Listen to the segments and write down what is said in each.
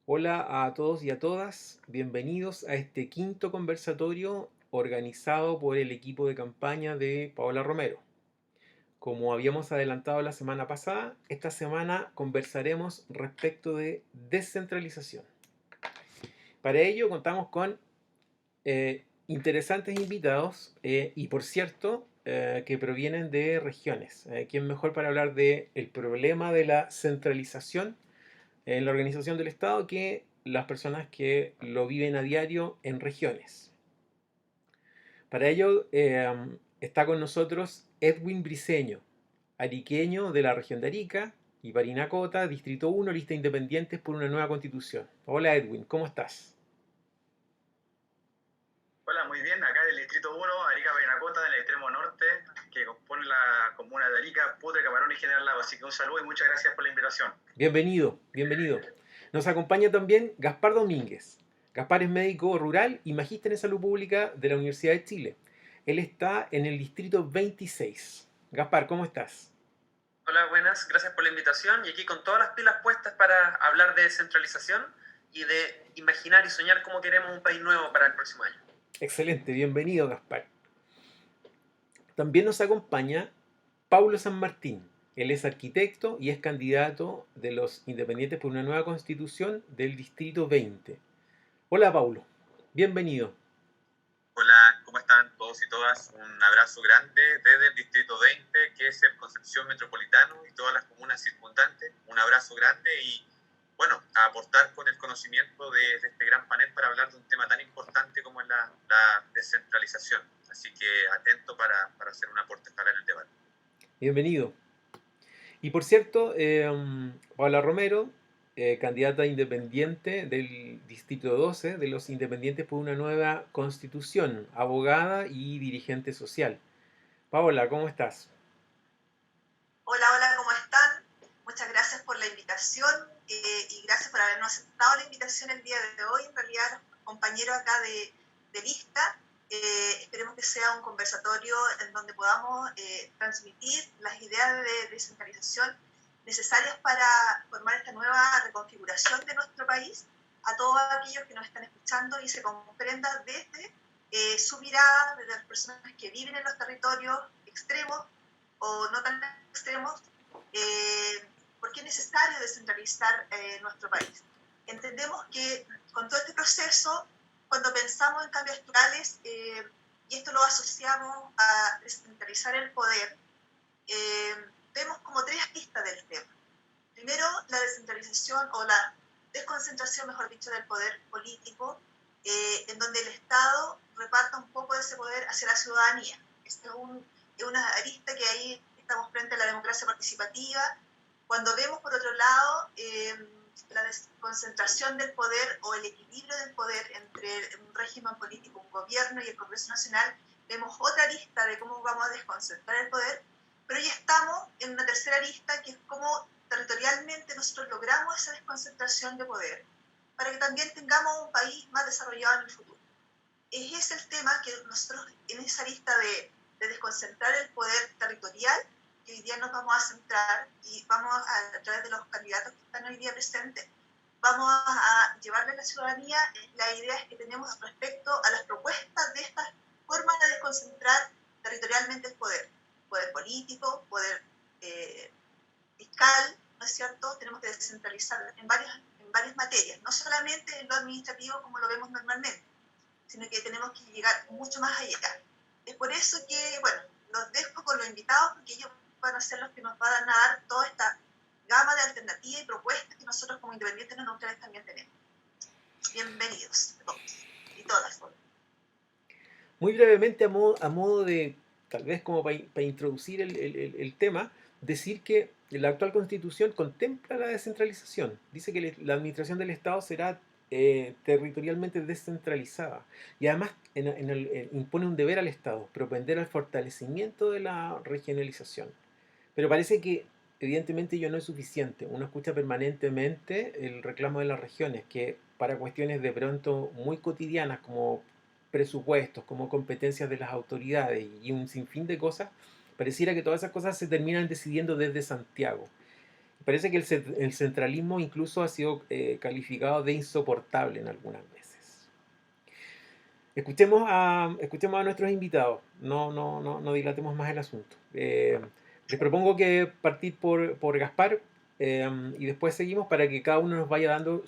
Hola a todos y a todas, bienvenidos a este quinto conversatorio organizado por el equipo de campaña de Paola Romero. Como habíamos adelantado la semana pasada, esta semana conversaremos respecto de descentralización. Para ello contamos con interesantes invitados y por cierto que provienen de regiones. ¿Quién mejor para hablar del problema de la centralización en la organización del Estado que las personas que lo viven a diario en regiones? Para ello está con nosotros Edwin Briceño, ariqueño de la región de Arica y Parinacota, Distrito 1, lista independientes por una nueva constitución. Hola Edwin, ¿cómo estás? Hola, muy bien. Acá del Distrito 1, Arica Parinacota, en el extremo norte, que compone la comuna de Arica, Putre, Camarón y General Lago. Así que un saludo y muchas gracias por la invitación. Bienvenido, bienvenido. Nos acompaña también Gaspar Domínguez. Gaspar es médico rural y magíster en salud pública de la Universidad de Chile. Él está en el distrito 26. Gaspar, ¿cómo estás? Hola, buenas, gracias por la invitación y aquí con todas las pilas puestas para hablar de descentralización y de imaginar y soñar cómo queremos un país nuevo para el próximo año. Excelente, bienvenido Gaspar. También nos acompaña Paulo San Martín. Él es arquitecto y es candidato de los Independientes por una nueva constitución del Distrito 20. Hola Paulo, bienvenido. Hola, ¿cómo están todos y todas? Un abrazo grande desde el Distrito 20, que es el Concepción Metropolitano y todas las comunas circundantes. Un abrazo grande y, bueno, a aportar con el conocimiento de este gran panel para hablar de un tema tan importante como es la descentralización. Así que atento para hacer un aporte para el debate. Bienvenido. Y por cierto, Paula Romero, candidata independiente del Distrito 12, de los Independientes por una nueva constitución, abogada y dirigente social. Paola, ¿cómo estás? Hola, hola, ¿cómo están? Muchas gracias por la invitación y gracias por habernos aceptado la invitación el día de hoy. En realidad, los compañeros acá de lista, esperemos que sea un conversatorio en donde podamos transmitir las ideas de descentralización necesarias para formar esta nueva reconfiguración de nuestro país a todos aquellos que nos están escuchando y se comprenda desde su mirada, desde las personas que viven en los territorios extremos o no tan extremos, por qué es necesario descentralizar nuestro país. Entendemos que con todo este proceso, cuando pensamos en cambios estructurales, y esto lo asociamos a descentralizar el poder, vemos como tres pistas del tema. Primero, la descentralización o la desconcentración, mejor dicho, del poder político, en donde el Estado reparta un poco de ese poder hacia la ciudadanía. Este es una arista que ahí estamos frente a la democracia participativa. Cuando vemos, por otro lado, la desconcentración del poder o el equilibrio del poder entre un régimen político, un gobierno y el Congreso Nacional, vemos otra arista de cómo vamos a desconcentrar el poder, pero ya estamos en una tercera arista que es cómo territorialmente nosotros logramos esa desconcentración de poder para que también tengamos un país más desarrollado en el futuro. Ese es el tema que nosotros en esa lista de desconcentrar el poder territorial, que hoy día nos vamos a centrar y vamos a través de los candidatos que están hoy día presentes, vamos a llevarle a la ciudadanía la idea que tenemos respecto a las propuestas de estas formas de desconcentrar territorialmente el poder. Poder político, poder fiscal, ¿no es cierto? Tenemos que descentralizar en varias materias, no solamente en lo administrativo como lo vemos normalmente, sino que tenemos que llegar mucho más allá. Es por eso que, bueno, los dejo con los invitados porque ellos van a ser los que nos van a dar toda esta gama de alternativas y propuestas que nosotros como independientes neutrales también tenemos. Bienvenidos a todos y todas. Muy brevemente, a modo de, tal vez como para introducir el tema, decir que la actual constitución contempla la descentralización. Dice que la administración del Estado será territorialmente descentralizada y además impone un deber al Estado, propender al fortalecimiento de la regionalización. Pero parece que evidentemente ello no es suficiente. Uno escucha permanentemente el reclamo de las regiones, que para cuestiones de pronto muy cotidianas como presupuestos, como competencias de las autoridades y un sinfín de cosas, pareciera que todas esas cosas se terminan decidiendo desde Santiago. Parece que el centralismo incluso ha sido calificado de insoportable en algunas veces. Escuchemos a nuestros invitados, no dilatemos más el asunto. Les propongo que partir por Gaspar y después seguimos para que cada uno nos vaya dando,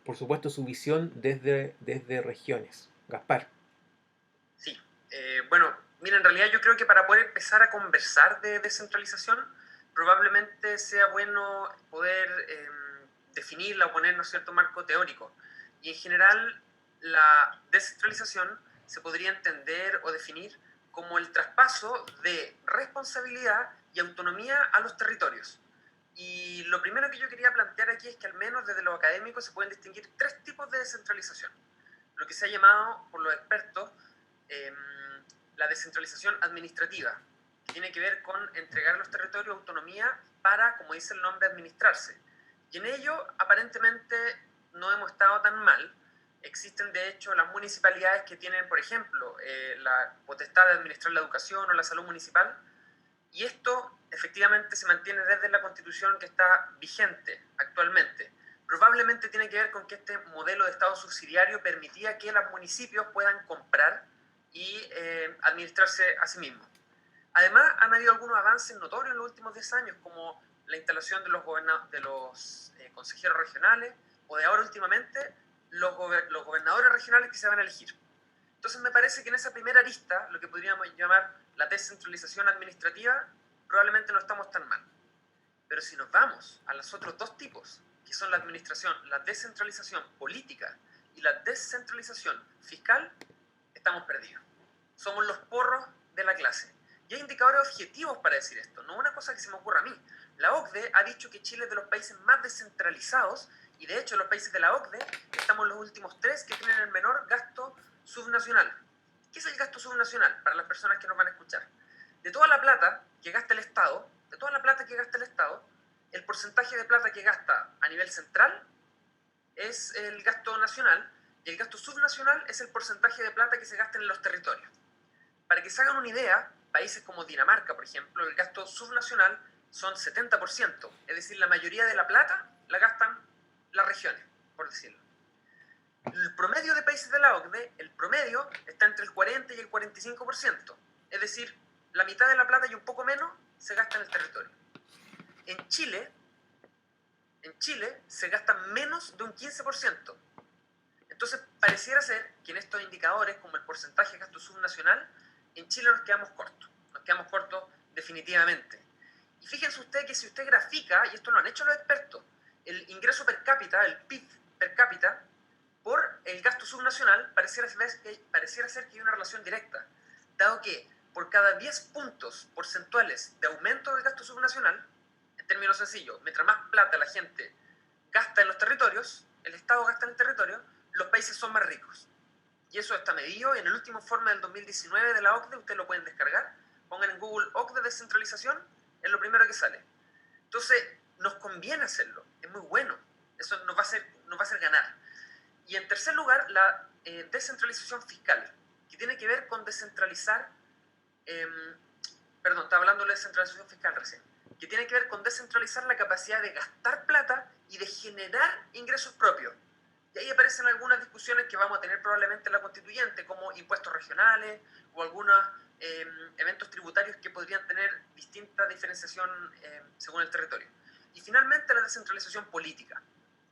por supuesto, su visión desde regiones. Gaspar. Sí, bueno, mira, en realidad yo creo que para poder empezar a conversar de descentralización, probablemente sea bueno poder definirla o ponernos cierto marco teórico. Y en general, la descentralización se podría entender o definir como el traspaso de responsabilidad y autonomía a los territorios. Y lo primero que yo quería plantear aquí es que al menos desde lo académico se pueden distinguir tres tipos de descentralización. Lo que se ha llamado por los expertos la descentralización administrativa, que tiene que ver con entregar a los territorios autonomía para, como dice el nombre, administrarse. Y en ello, aparentemente, no hemos estado tan mal. Existen, de hecho, las municipalidades que tienen, por ejemplo, la potestad de administrar la educación o la salud municipal, y esto efectivamente se mantiene desde la Constitución que está vigente actualmente. Probablemente tiene que ver con que este modelo de Estado subsidiario permitía que los municipios puedan comprar y administrarse a sí mismos. Además, han habido algunos avances notorios en los últimos 10 años, como la instalación de los consejeros regionales, o de ahora últimamente los gobernadores regionales que se van a elegir. Entonces me parece que en esa primera arista, lo que podríamos llamar la descentralización administrativa, probablemente no estamos tan mal. Pero si nos vamos a los otros dos tipos, que son la administración, la descentralización política y la descentralización fiscal, estamos perdidos. Somos los porros de la clase. Y hay indicadores objetivos para decir esto, no una cosa que se me ocurra a mí. La OCDE ha dicho que Chile es de los países más descentralizados, y de hecho los países de la OCDE estamos en los últimos 3 que tienen el menor gasto subnacional. ¿Qué es el gasto subnacional? Para las personas que nos van a escuchar. De toda la plata que gasta el Estado, el porcentaje de plata que gasta a nivel central es el gasto nacional, y el gasto subnacional es el porcentaje de plata que se gasta en los territorios. Para que se hagan una idea, países como Dinamarca, por ejemplo, el gasto subnacional son 70%, es decir, la mayoría de la plata la gastan las regiones, por decirlo. El promedio de países de la OCDE, el promedio está entre el 40 y el 45%, es decir, la mitad de la plata y un poco menos se gasta en el territorio. En Chile se gasta menos de un 15%. Entonces, pareciera ser que en estos indicadores, como el porcentaje de gasto subnacional, en Chile nos quedamos cortos definitivamente. Y fíjense usted que si usted grafica, y esto lo han hecho los expertos, el ingreso per cápita, el PIB per cápita, por el gasto subnacional, pareciera ser que hay una relación directa, dado que por cada 10 puntos porcentuales de aumento del gasto subnacional, en términos sencillos, mientras más plata la gente gasta en los territorios, el Estado gasta en el territorio, los países son más ricos. Y eso está medido en el último informe del 2019 de la OCDE, ustedes lo pueden descargar, pongan en Google OCDE descentralización, es lo primero que sale. Entonces, nos conviene hacerlo, es muy bueno, eso nos va a hacer ganar. Y en tercer lugar, la descentralización fiscal, que tiene que ver con descentralizar, estaba hablando de la descentralización fiscal recién, que tiene que ver con descentralizar la capacidad de gastar plata y de generar ingresos propios. Y ahí aparecen algunas discusiones que vamos a tener probablemente en la constituyente, como impuestos regionales o algunos eventos tributarios que podrían tener distinta diferenciación según el territorio. Y finalmente la descentralización política,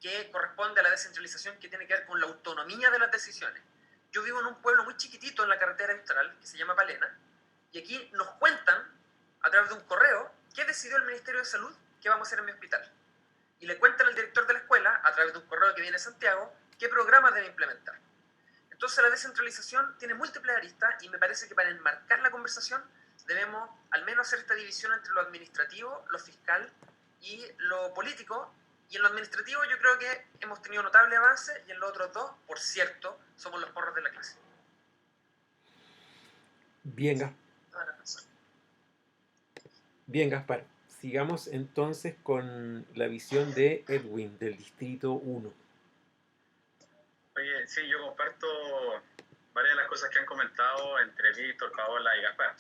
que corresponde a la descentralización que tiene que ver con la autonomía de las decisiones. Yo vivo en un pueblo muy chiquitito en la carretera austral, que se llama Palena, y aquí nos cuentan, a través de un correo, qué decidió el Ministerio de Salud que vamos a hacer en mi hospital. Y le cuentan al director de la escuela, a través de un correo que viene de Santiago, qué programas debe implementar. Entonces la descentralización tiene múltiples aristas y me parece que para enmarcar la conversación debemos al menos hacer esta división entre lo administrativo, lo fiscal y lo político. Y en lo administrativo yo creo que hemos tenido notable avance, y en los otros dos, por cierto, somos los porros de la clase. Bien, Gaspar. Sigamos entonces con la visión de Edwin, del Distrito 1. Oye, sí, yo comparto varias de las cosas que han comentado entre Víctor, Paola y Gaspar.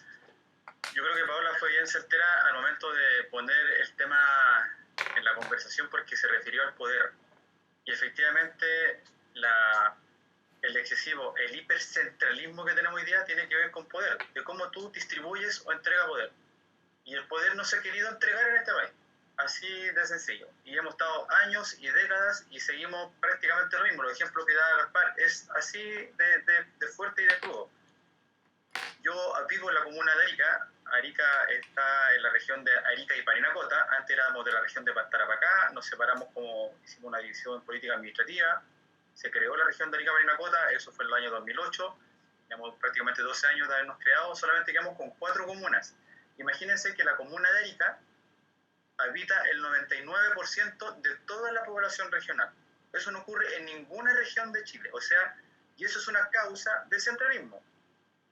Yo creo que Paola fue bien certera al momento de poner el tema en la conversación porque se refirió al poder. Y efectivamente el excesivo, el hipercentralismo que tenemos hoy día tiene que ver con poder, de cómo tú distribuyes o entregas poder. Y el poder no se ha querido entregar en este país. Así de sencillo. Y hemos estado años y décadas y seguimos prácticamente lo mismo. Los ejemplos que da Gaspar es así de fuerte y de crudo. Yo vivo en la comuna de Arica. Arica está en la región de Arica y Parinacota. Antes éramos de la región de Tarapacá. Nos separamos hicimos una división política administrativa. Se creó la región de Arica y Parinacota. Eso fue en el año 2008. Tenemos prácticamente 12 años de habernos creado. Solamente quedamos con 4 comunas. Imagínense que la comuna de Arica habita el 99% de toda la población regional. Eso no ocurre en ninguna región de Chile. O sea, y eso es una causa del centralismo.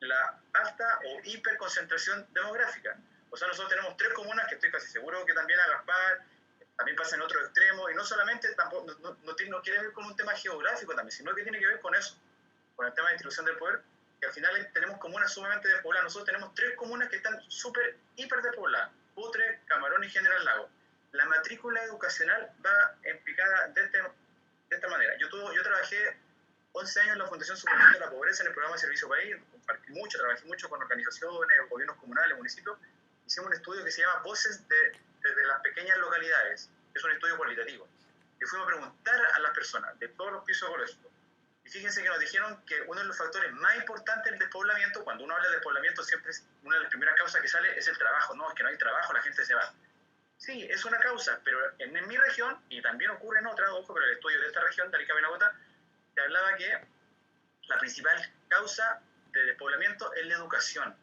La alta o hiperconcentración demográfica. O sea, nosotros tenemos 3 comunas que estoy casi seguro que también a Gaspar, también pasa en otro extremo, y no solamente tampoco, no quiere ver con un tema geográfico también, sino que tiene que ver con eso, con el tema de distribución del poder, que al final tenemos comunas sumamente despobladas. Nosotros tenemos 3 comunas que están súper, hiper despobladas: Putre, Camarón y General Lago. La matrícula educacional va en picada de esta manera. Yo trabajé 11 años en la Fundación Superación de la Pobreza en el programa Servicio País, trabajé mucho con organizaciones, gobiernos comunales, municipios. Hicimos un estudio que se llama Voces desde las pequeñas localidades. Es un estudio cualitativo. Y fuimos a preguntar a las personas de todos los pisos ecológicos. Y fíjense que nos dijeron que uno de los factores más importantes del despoblamiento, cuando uno habla de despoblamiento, siempre una de las primeras causas que sale es el trabajo. No, es que no hay trabajo, la gente se va. Sí, es una causa, pero en mi región, y también ocurre en otras, ojo, pero el estudio de esta región, de Arica Parinacota, te hablaba que la principal causa de despoblamiento es la educación.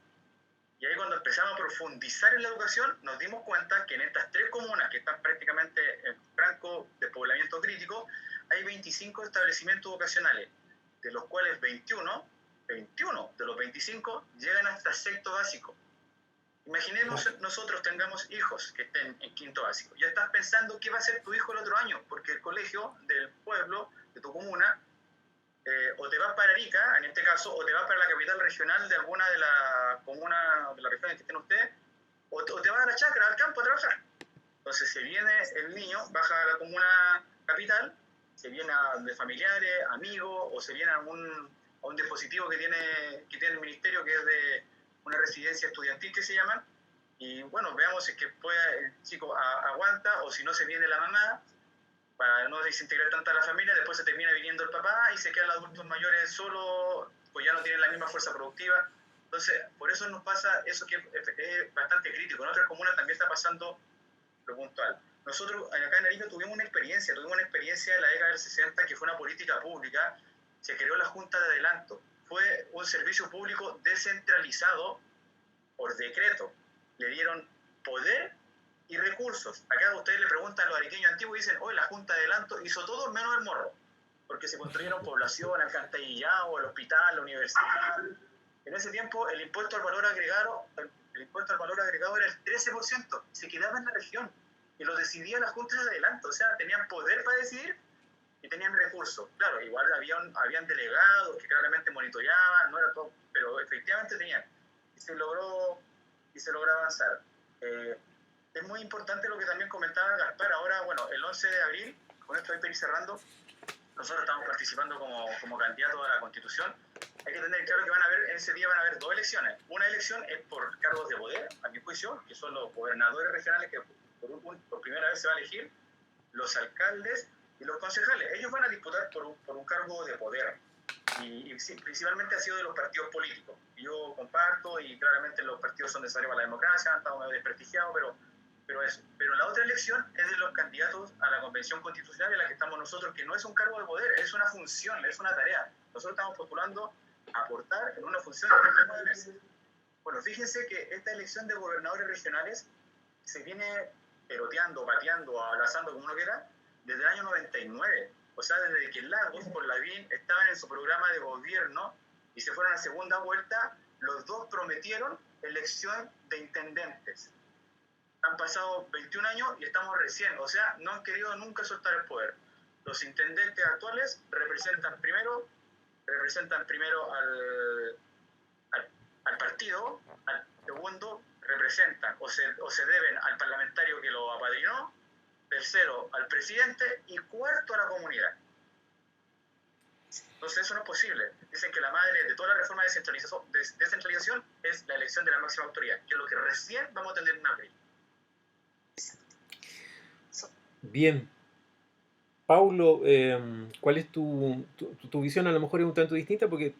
Y ahí cuando empezamos a profundizar en la educación, nos dimos cuenta que en estas 3 comunas que están prácticamente en franco despoblamiento crítico, hay 25 establecimientos educacionales, de los cuales 21 de los 25 llegan hasta 6º básico. Imaginemos nosotros tengamos hijos que estén en 5º básico. Ya estás pensando qué va a hacer tu hijo el otro año, porque el colegio del pueblo, de tu comuna, o te vas para Arica, en este caso, o te vas para la capital regional de alguna de las comunas de la región en que estén ustedes, o te vas a la chacra, al campo a trabajar. Entonces se viene el niño, baja a la comuna capital, se viene de familiares, amigos, o se viene a un dispositivo que tiene el ministerio, que es de una residencia estudiantil que se llaman, y bueno, veamos si es que el chico aguanta, o si no se viene la mamá, para no desintegrar tanto a la familia. Después se termina viniendo el papá y se quedan los adultos mayores solos, pues ya no tienen la misma fuerza productiva. Entonces, por eso nos pasa eso, que es bastante crítico. En otras comunas también está pasando lo puntual. Nosotros acá en Arica tuvimos una experiencia en la década del 60, que fue una política pública. Se creó la Junta de Adelanto. Fue un servicio público descentralizado por decreto. Le dieron poder y recursos. Acá ustedes le preguntan a los ariqueños antiguos y dicen: hoy la Junta de Adelanto hizo todo menos el morro, porque se construyeron población, alcantarillado, el hospital, la universidad. En ese tiempo el impuesto al valor agregado era el 13%, se quedaba en la región y lo decidía la Junta de Adelanto. O sea, tenían poder para decidir y tenían recursos. Claro, igual habían delegados que claramente monitoreaban, no era todo, pero efectivamente tenían, y se logró avanzar. Es muy importante lo que también comentaba Gaspar. Ahora, bueno, el 11 de abril, con esto voy a ir cerrando, nosotros estamos participando como candidatos a la Constitución. Hay que tener claro que en ese día van a haber 2 elecciones. Una elección es por cargos de poder, a mi juicio, que son los gobernadores regionales, que por primera vez se va a elegir, los alcaldes y los concejales. Ellos van a disputar por un cargo de poder. Y sí, principalmente ha sido de los partidos políticos. Yo comparto, y claramente los partidos son necesarios para la democracia, han estado medio desprestigiados, pero eso. Pero la otra elección es de los candidatos a la Convención Constitucional, en la que estamos nosotros, que no es un cargo de poder, es una función, es una tarea. Nosotros estamos postulando a aportar en una función de 9 meses. Bueno, fíjense que esta elección de gobernadores regionales se viene peloteando, pateando, abrazando, como uno quiera, desde el año 99. O sea, desde que Lagos con Lavín estaban en su programa de gobierno y se fueron a segunda vuelta, los dos prometieron elección de intendentes. Han pasado 21 años y estamos recién, o sea, no han querido nunca soltar el poder. Los intendentes actuales representan primero al partido, al segundo representan o se deben al parlamentario que lo apadrinó, tercero al presidente y cuarto a la comunidad. Entonces eso no es posible. Dicen que la madre de toda la reforma de descentralización es la elección de la máxima autoridad, que es lo que recién vamos a tener en abril. Bien. Paulo, ¿cuál es tu visión? A lo mejor es un tanto distinta porque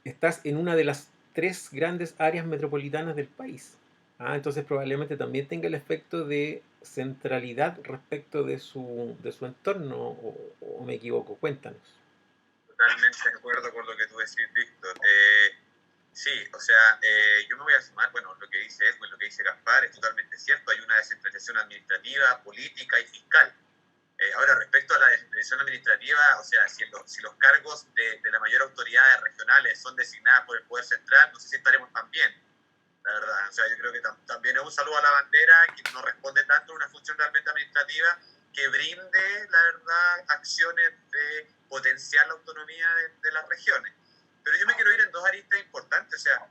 estás en una de las 3 grandes áreas metropolitanas del país. Entonces probablemente también tenga el efecto de centralidad respecto de su entorno, o me equivoco. Cuéntanos. Totalmente de acuerdo con lo que tú decís, Víctor. Sí, o sea, yo me voy a sumar, bueno, lo que dice Edwin, lo que dice Gaspar, es totalmente cierto. Hay una descentralización administrativa, política y fiscal. Ahora, respecto a la descentralización administrativa, o sea, si los cargos de las mayores autoridades regionales son designadas por el Poder Central, no sé si estaremos tan bien, la verdad. O sea, yo creo que también es un saludo a la bandera, que no responde tanto a una función realmente administrativa, que brinde, la verdad, acciones de potenciar la autonomía de las regiones. Pero yo me quiero ir en 2 aristas importantes. O sea,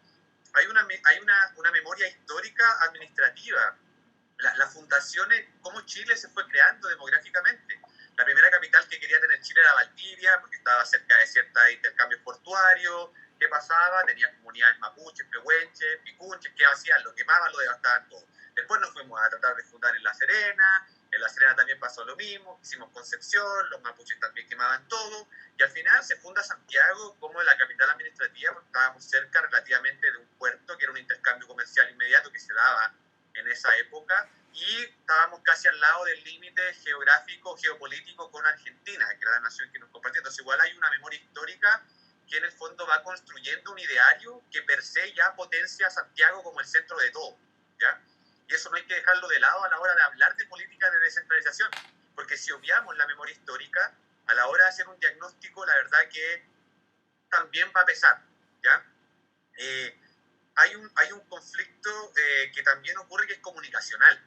hay una memoria histórica administrativa. Las fundaciones, cómo Chile se fue creando demográficamente. La primera capital que quería tener Chile era Valdivia, porque estaba cerca de ciertos intercambios portuarios. ¿Qué pasaba? Tenía comunidades mapuches, pehuenches, picunches. ¿Qué hacían? Lo quemaban, lo devastaban todo. Después nos fuimos a tratar de fundar en La Serena. En La Serena también pasó lo mismo. Hicimos Concepción, los mapuches también quemaban todo. Y al final se funda Santiago como la capital administrativa, porque estábamos cerca relativamente de un puerto, que era un intercambio comercial inmediato que se daba en esa época, y estábamos casi al lado del límite geográfico, geopolítico con Argentina, que era la nación que nos compartía. Entonces igual hay una memoria histórica que en el fondo va construyendo un ideario que per se ya potencia a Santiago como el centro de todo, ¿ya? Y eso no hay que dejarlo de lado a la hora de hablar de políticas de descentralización, porque si obviamos la memoria histórica, a la hora de hacer un diagnóstico, la verdad que también va a pesar, ¿ya? Hay un conflicto que también ocurre, que es comunicacional.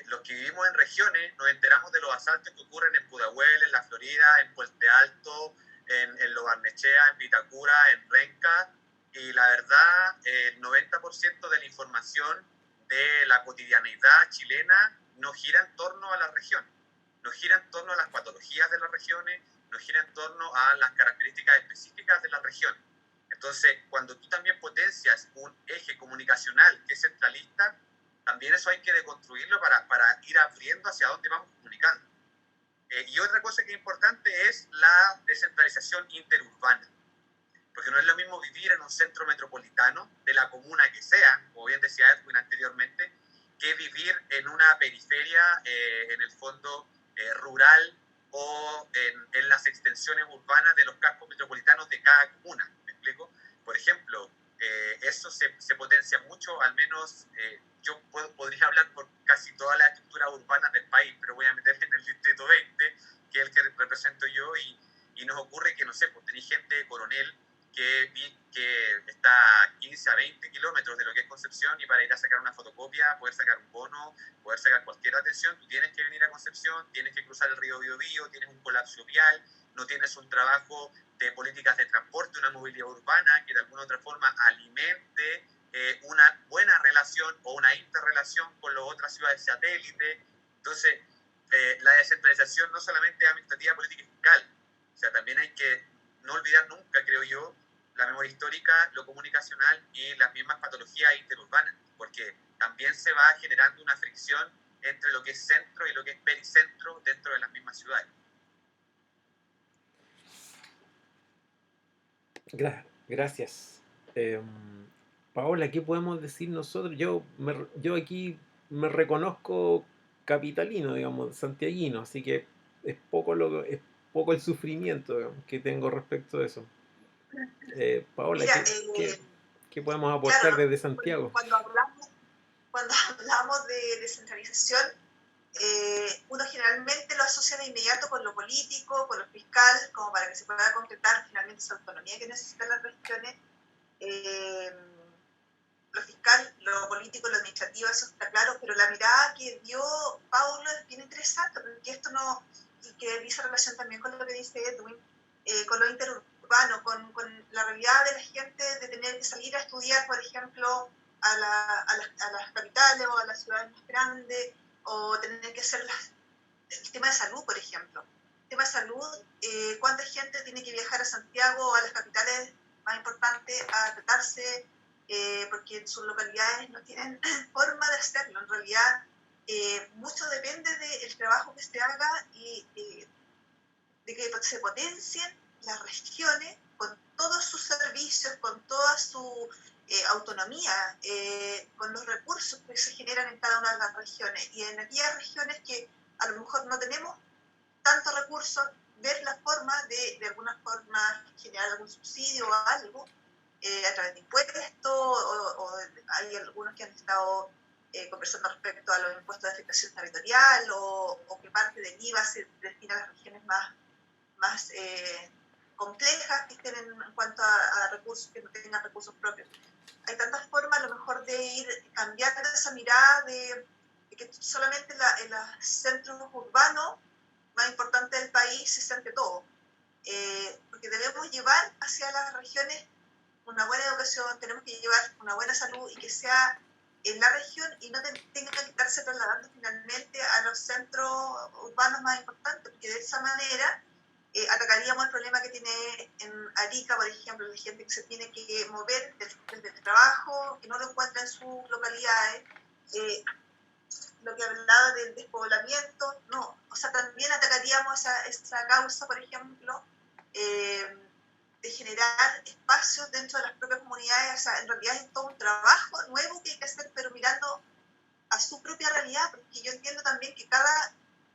Los que vivimos en regiones nos enteramos de los asaltos que ocurren en Pudahuel, en la Florida, en Puente Alto, en Lo Barnechea, en Vitacura, en Renca, y la verdad, el 90% de la información de la cotidianidad chilena no gira en torno a la región, no gira en torno a las patologías de las regiones, no gira en torno a las características específicas de la región. Entonces, cuando tú también potencias un eje comunicacional que es centralista, también eso hay que deconstruirlo para ir abriendo hacia dónde vamos comunicando. Y otra cosa que es importante es la descentralización interurbana, porque no es lo mismo vivir en un centro metropolitano de la comuna que sea, como bien decía Edwin anteriormente, que vivir en una periferia, en el fondo rural, o en las extensiones urbanas de los cascos metropolitanos de cada comuna. ¿Me explico? Por ejemplo, eso se potencia mucho, al menos yo podría hablar por casi todas las estructuras urbanas del país, pero voy a meterme en el distrito 20, que es el que represento yo, y nos ocurre que, no sé, pues tenéis gente de Coronel que está a 15 a 20 kilómetros de lo que es Concepción, y para ir a sacar una fotocopia, poder sacar un bono, poder sacar cualquier atención, tú tienes que venir a Concepción, tienes que cruzar el río Biobío, tienes un colapso vial, no tienes un trabajo de políticas de transporte, una movilidad urbana que de alguna u otra forma alimente una buena relación o una interrelación con las otras ciudades satélites. Entonces, la descentralización no solamente es administrativa, política y fiscal, o sea, también hay que no olvidar nunca, creo yo, la memoria histórica, lo comunicacional y las mismas patologías interurbanas, porque también se va generando una fricción entre lo que es centro y lo que es pericentro dentro de las mismas ciudades. Gracias. Paola, ¿qué podemos decir nosotros? Yo aquí me reconozco capitalino, digamos, santiaguino, así que es poco el sufrimiento, digamos, que tengo respecto a eso. Paola, Mira, ¿qué podemos aportar claro, desde Santiago? cuando hablamos de descentralización, uno generalmente lo asocia de inmediato con lo político, con lo fiscal, como para que se pueda concretar finalmente esa autonomía que necesitan las regiones. Lo fiscal, lo político, lo administrativo, eso está claro, pero la mirada que dio Paulo es bien interesante, porque esto no, y que dice relación también con lo que dice Edwin, con lo interurbano, con la realidad de la gente de tener que salir a estudiar, por ejemplo, a las capitales o a las ciudades más grandes, o tener que hacer el tema de salud, por ejemplo. El tema de salud, ¿cuánta gente tiene que viajar a Santiago o a las capitales más importantes a tratarse? Porque en sus localidades no tienen forma de hacerlo. En realidad, mucho depende del trabajo que se haga y de que se potencien las regiones con todos sus servicios, con toda su autonomía, con los recursos que se generan en cada una de las regiones. Y en aquellas regiones que a lo mejor no tenemos tantos recursos, ver la forma de alguna forma generar algún subsidio o algo a través de impuestos, o hay algunos que han estado conversando respecto a los impuestos de afectación territorial, o que parte del IVA se destina a las regiones más complejas que estén en cuanto a recursos, que no tengan recursos propios. Hay tantas formas a lo mejor de ir cambiando esa mirada de que solamente en los centros urbanos más importantes del país se centre todo. Porque debemos llevar hacia las regiones una buena educación, tenemos que llevar una buena salud y que sea en la región y no tenga que estarse trasladando finalmente a los centros urbanos más importantes, porque de esa manera atacaríamos el problema que tiene en Arica, por ejemplo, la gente que se tiene que mover desde el trabajo, que no lo encuentra en sus localidades, lo que hablaba del despoblamiento, no, o sea, también atacaríamos esa causa, por ejemplo, de generar espacios dentro de las propias comunidades. O sea, en realidad es todo un trabajo nuevo que hay que hacer, pero mirando a su propia realidad, porque yo entiendo también que cada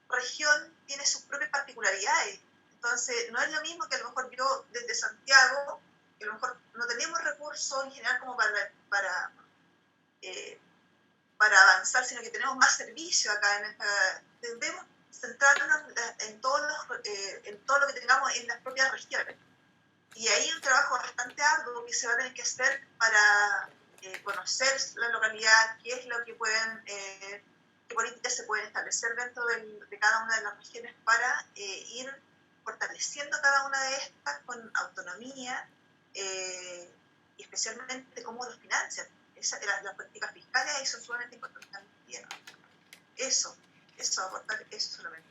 región tiene sus propias particularidades. Entonces, no es lo mismo que a lo mejor yo desde Santiago, que a lo mejor no tenemos recursos en general como para avanzar, sino que tenemos más servicios acá. Debemos centrarnos en todo lo que tengamos en las propias regiones. Y ahí un trabajo bastante arduo que se va a tener que hacer para conocer la localidad, qué es lo que pueden, qué políticas se pueden establecer dentro de cada una de las regiones para ir fortaleciendo cada una de estas con autonomía y especialmente cómo los financian. Las políticas fiscales ahí son sumamente importantes también. Aportar eso solamente.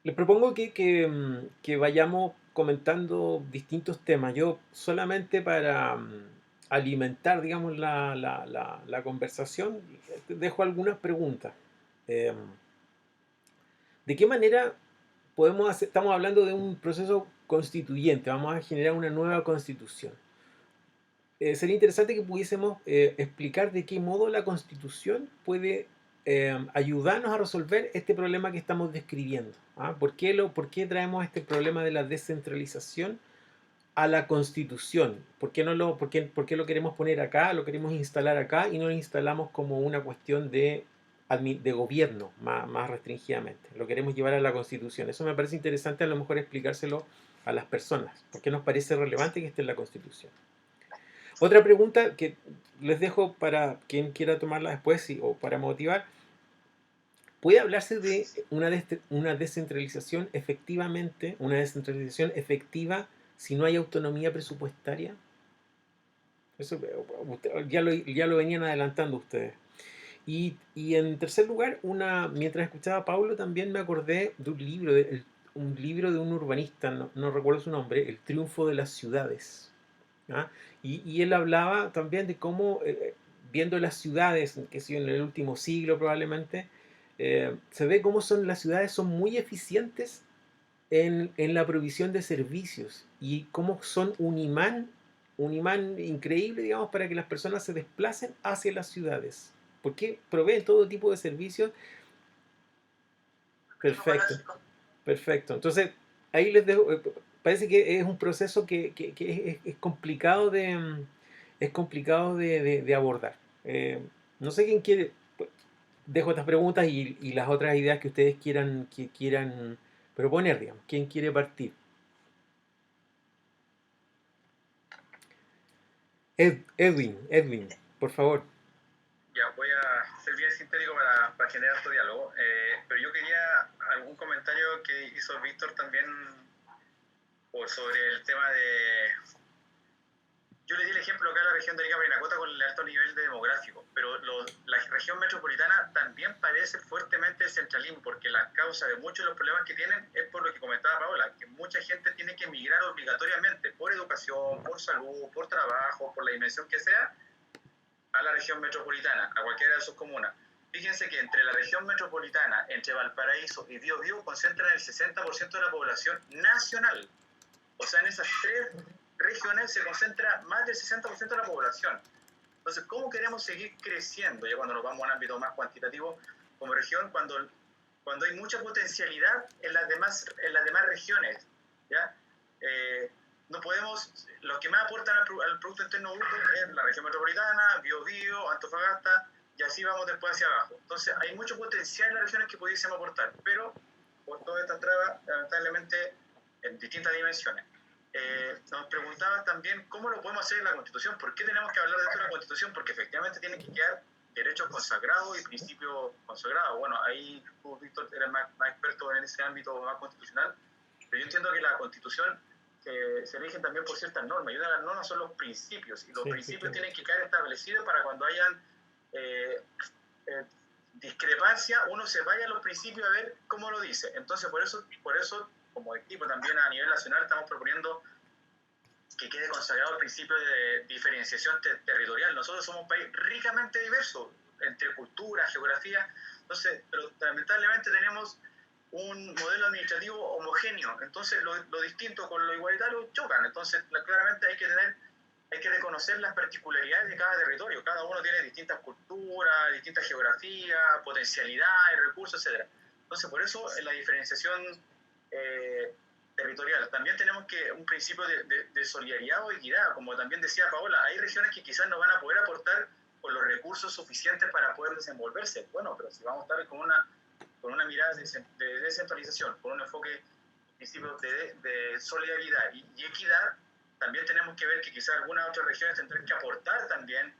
Les propongo que vayamos comentando distintos temas. Yo solamente para alimentar, digamos, la conversación, dejo algunas preguntas. ¿De qué manera podemos hacer? Estamos hablando de un proceso constituyente, vamos a generar una nueva constitución. Sería interesante que pudiésemos explicar de qué modo la constitución puede ayudarnos a resolver este problema que estamos describiendo. ¿Ah? ¿Por qué traemos este problema de la descentralización a la constitución? ¿Por qué lo queremos poner acá, lo queremos instalar acá y no lo instalamos como una cuestión de gobierno más restringidamente? Lo queremos llevar a la constitución. Eso me parece interesante a lo mejor explicárselo a las personas. ¿Por qué nos parece relevante que esté en la constitución? Otra pregunta que les dejo para quien quiera tomarla después o para motivar. ¿Puede hablarse de una descentralización efectiva si no hay autonomía presupuestaria? Eso ya lo venían adelantando ustedes. Y en tercer lugar, mientras escuchaba a Pablo, también me acordé de un libro de un urbanista, no recuerdo su nombre, El triunfo de las ciudades. ¿Ah? Y él hablaba también de cómo, viendo las ciudades, que sí, en el último siglo probablemente, se ve cómo las ciudades son muy eficientes en la provisión de servicios y cómo son un imán increíble, digamos, para que las personas se desplacen hacia las ciudades. Porque proveen todo tipo de servicios. Perfecto. Perfecto. Entonces, ahí les dejo. Parece que es un proceso que es complicado de abordar. No sé quién quiere. Dejo estas preguntas y las otras ideas que ustedes quieran proponer, digamos. ¿Quién quiere partir? Edwin, por favor. Ya, voy a ser bien sintético para generar este diálogo, pero yo quería algún comentario que hizo Víctor también sobre el tema de... yo le di el ejemplo acá de la región de Arica Parinacota con el alto nivel de demográfico, pero la región metropolitana también padece fuertemente el centralismo, porque la causa de muchos de los problemas que tienen es por lo que comentaba Paola, que mucha gente tiene que emigrar obligatoriamente por educación, por salud, por trabajo, por la dimensión que sea, a la región metropolitana, a cualquiera de sus comunas. Fíjense que entre la región metropolitana, entre Valparaíso y Biobío, concentran el 60% de la población nacional. O sea, en esas tres regiones se concentra más del 60% de la población. Entonces, ¿cómo queremos seguir creciendo, ya cuando nos vamos a un ámbito más cuantitativo como región, cuando hay mucha potencialidad en las demás regiones? ¿Ya? No podemos, los que más aportan al Producto Interno Bruto es la región metropolitana, Biobío, Antofagasta, y así vamos después hacia abajo. Entonces, hay mucho potencial en las regiones que pudiésemos aportar, pero por todas estas trabas, lamentablemente, en distintas dimensiones. Nos preguntaban también cómo lo podemos hacer en la Constitución, por qué tenemos que hablar de esto en la Constitución, porque efectivamente tienen que quedar derechos consagrados y principios consagrados. Bueno, ahí tú, Víctor, eres más experto en ese ámbito más constitucional, pero yo entiendo que la Constitución se rigen también por ciertas normas, y una de las normas son los principios, y los principios tienen que quedar establecidos para cuando hayan discrepancia, uno se vaya a los principios a ver cómo lo dice. Entonces, por eso como equipo también a nivel nacional estamos proponiendo que quede consagrado el principio de diferenciación territorial. Nosotros somos un país ricamente diverso entre cultura, geografía, entonces, pero lamentablemente tenemos un modelo administrativo homogéneo, entonces lo distinto con lo igualitario chocan, entonces claramente hay que reconocer las particularidades de cada territorio, cada uno tiene distintas culturas, distintas geografías, potencialidades, recursos, etc. Entonces, por eso en la diferenciación territorial. También tenemos un principio de solidaridad o equidad, como también decía Paola, hay regiones que quizás no van a poder aportar con los recursos suficientes para poder desenvolverse. Bueno, pero si vamos a estar con una mirada de descentralización, con un enfoque, principios de solidaridad y equidad, también tenemos que ver que quizás algunas otras regiones tendrán que aportar también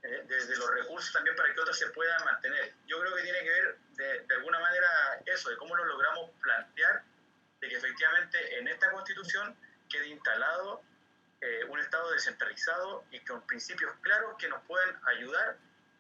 desde los recursos también para que otras se puedan mantener. Yo creo que tiene que ver de alguna manera eso, de cómo lo logramos plantear, de que efectivamente en esta Constitución quede instalado un Estado descentralizado y con principios claros que nos pueden ayudar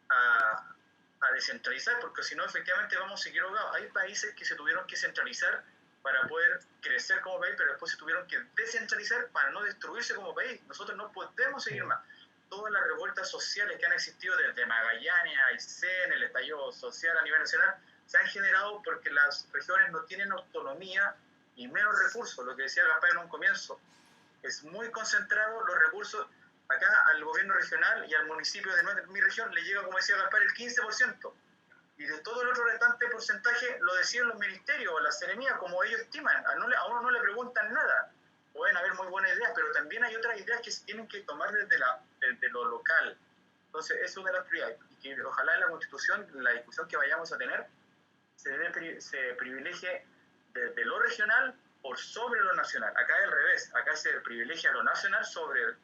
a descentralizar, porque si no efectivamente vamos a seguir ahogados. Hay países que se tuvieron que centralizar para poder crecer como país, pero después se tuvieron que descentralizar para no destruirse como país. Nosotros no podemos seguir más. Todas las revueltas sociales que han existido desde Magallanes, Aysén, el estallido social a nivel nacional, se han generado porque las regiones no tienen autonomía y menos recursos, lo que decía Gaspar en un comienzo. Es muy concentrado los recursos. Acá al gobierno regional y al municipio de mi región le llega, como decía Gaspar, el 15%. Y de todo el otro restante porcentaje lo deciden los ministerios o las seremías, como ellos estiman. A uno no le preguntan nada. Pueden haber muy buenas ideas, pero también hay otras ideas que se tienen que tomar desde lo local. Entonces, es una de las prioridades. Y que ojalá en la Constitución, la discusión que vayamos a tener, se privilegie desde lo regional por sobre lo nacional. Acá es al revés. Acá se privilegia lo nacional sobre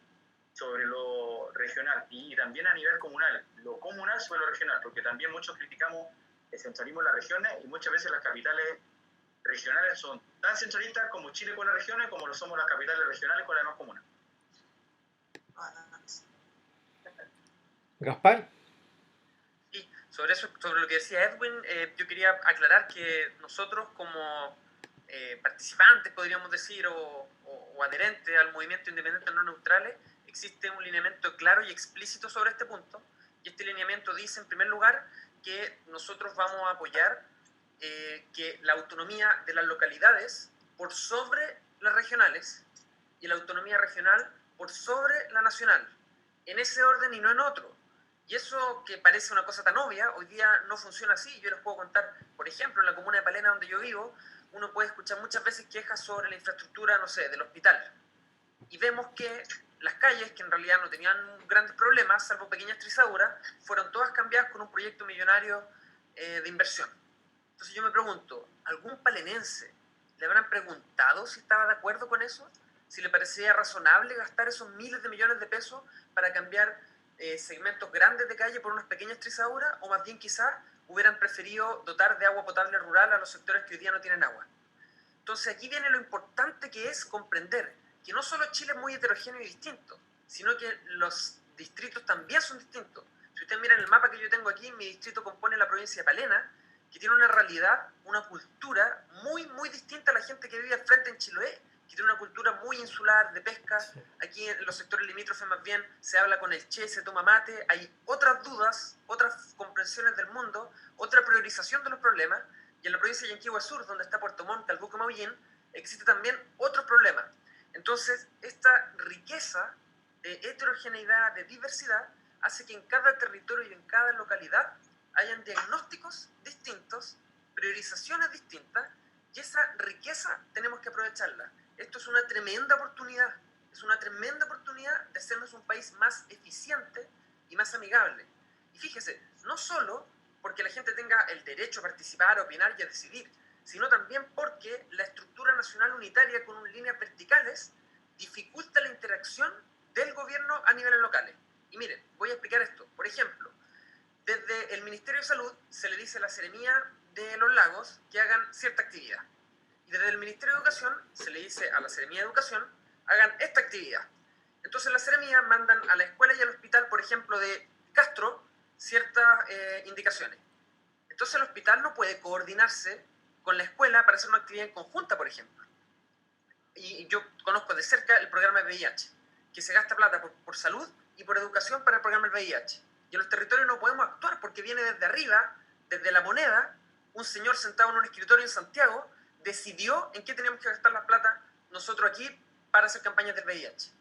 lo regional y también a nivel comunal, lo comunal sobre lo regional, porque también muchos criticamos el centralismo en las regiones y muchas veces las capitales regionales son tan centralistas como Chile con las regiones, como lo somos las capitales regionales con las demás comunas. Gaspar. Sí, sobre lo que decía Edwin, yo quería aclarar que nosotros como participantes, podríamos decir, o adherentes al movimiento independiente no neutrales, existe un lineamiento claro y explícito sobre este punto, y este lineamiento dice, en primer lugar, que nosotros vamos a apoyar que la autonomía de las localidades por sobre las regionales y la autonomía regional por sobre la nacional, en ese orden y no en otro. Y eso que parece una cosa tan obvia, hoy día no funciona así. Yo les puedo contar, por ejemplo, en la comuna de Palena, donde yo vivo, uno puede escuchar muchas veces quejas sobre la infraestructura, no sé, del hospital. Y vemos que las calles, que en realidad no tenían grandes problemas, salvo pequeñas trizaduras, fueron todas cambiadas con un proyecto millonario de inversión. Entonces yo me pregunto, ¿algún palenense le habrán preguntado si estaba de acuerdo con eso? ¿Si le parecía razonable gastar esos miles de millones de pesos para cambiar segmentos grandes de calle por unas pequeñas trizaduras? ¿O más bien quizás hubieran preferido dotar de agua potable rural a los sectores que hoy día no tienen agua? Entonces aquí viene lo importante, que es comprender que no solo Chile es muy heterogéneo y distinto, sino que los distritos también son distintos. Si ustedes miran el mapa que yo tengo aquí, mi distrito compone la provincia de Palena, que tiene una realidad, una cultura muy, muy distinta a la gente que vive al frente en Chiloé, que tiene una cultura muy insular, de pesca. Sí. Aquí en los sectores limítrofes más bien se habla con el che, se toma mate, hay otras dudas, otras comprensiones del mundo, otra priorización de los problemas. Y en la provincia de Yanquihue Sur, donde está Puerto Montt, Calbuco, Maullín, existe también otro problema. Entonces, esta riqueza de heterogeneidad, de diversidad, hace que en cada territorio y en cada localidad hayan diagnósticos distintos, priorizaciones distintas, y esa riqueza tenemos que aprovecharla. Esto es una tremenda oportunidad, de hacernos un país más eficiente y más amigable. Y fíjese, no solo porque la gente tenga el derecho a participar, a opinar y a decidir, sino también porque la estructura nacional unitaria con líneas verticales dificulta la interacción del gobierno a niveles locales. Y miren, voy a explicar esto. Por ejemplo, desde el Ministerio de Salud se le dice a la Seremía de los Lagos que hagan cierta actividad. Y desde el Ministerio de Educación se le dice a la Seremía de Educación hagan esta actividad. Entonces las Seremías mandan a la escuela y al hospital, por ejemplo, de Castro, ciertas indicaciones. Entonces el hospital no puede coordinarse con la escuela para hacer una actividad en conjunta, por ejemplo. Y yo conozco de cerca el programa de VIH, que se gasta plata por salud y por educación para el programa del VIH. Y en los territorios no podemos actuar porque viene desde arriba, desde La Moneda, un señor sentado en un escritorio en Santiago decidió en qué teníamos que gastar la plata nosotros aquí para hacer campañas del VIH.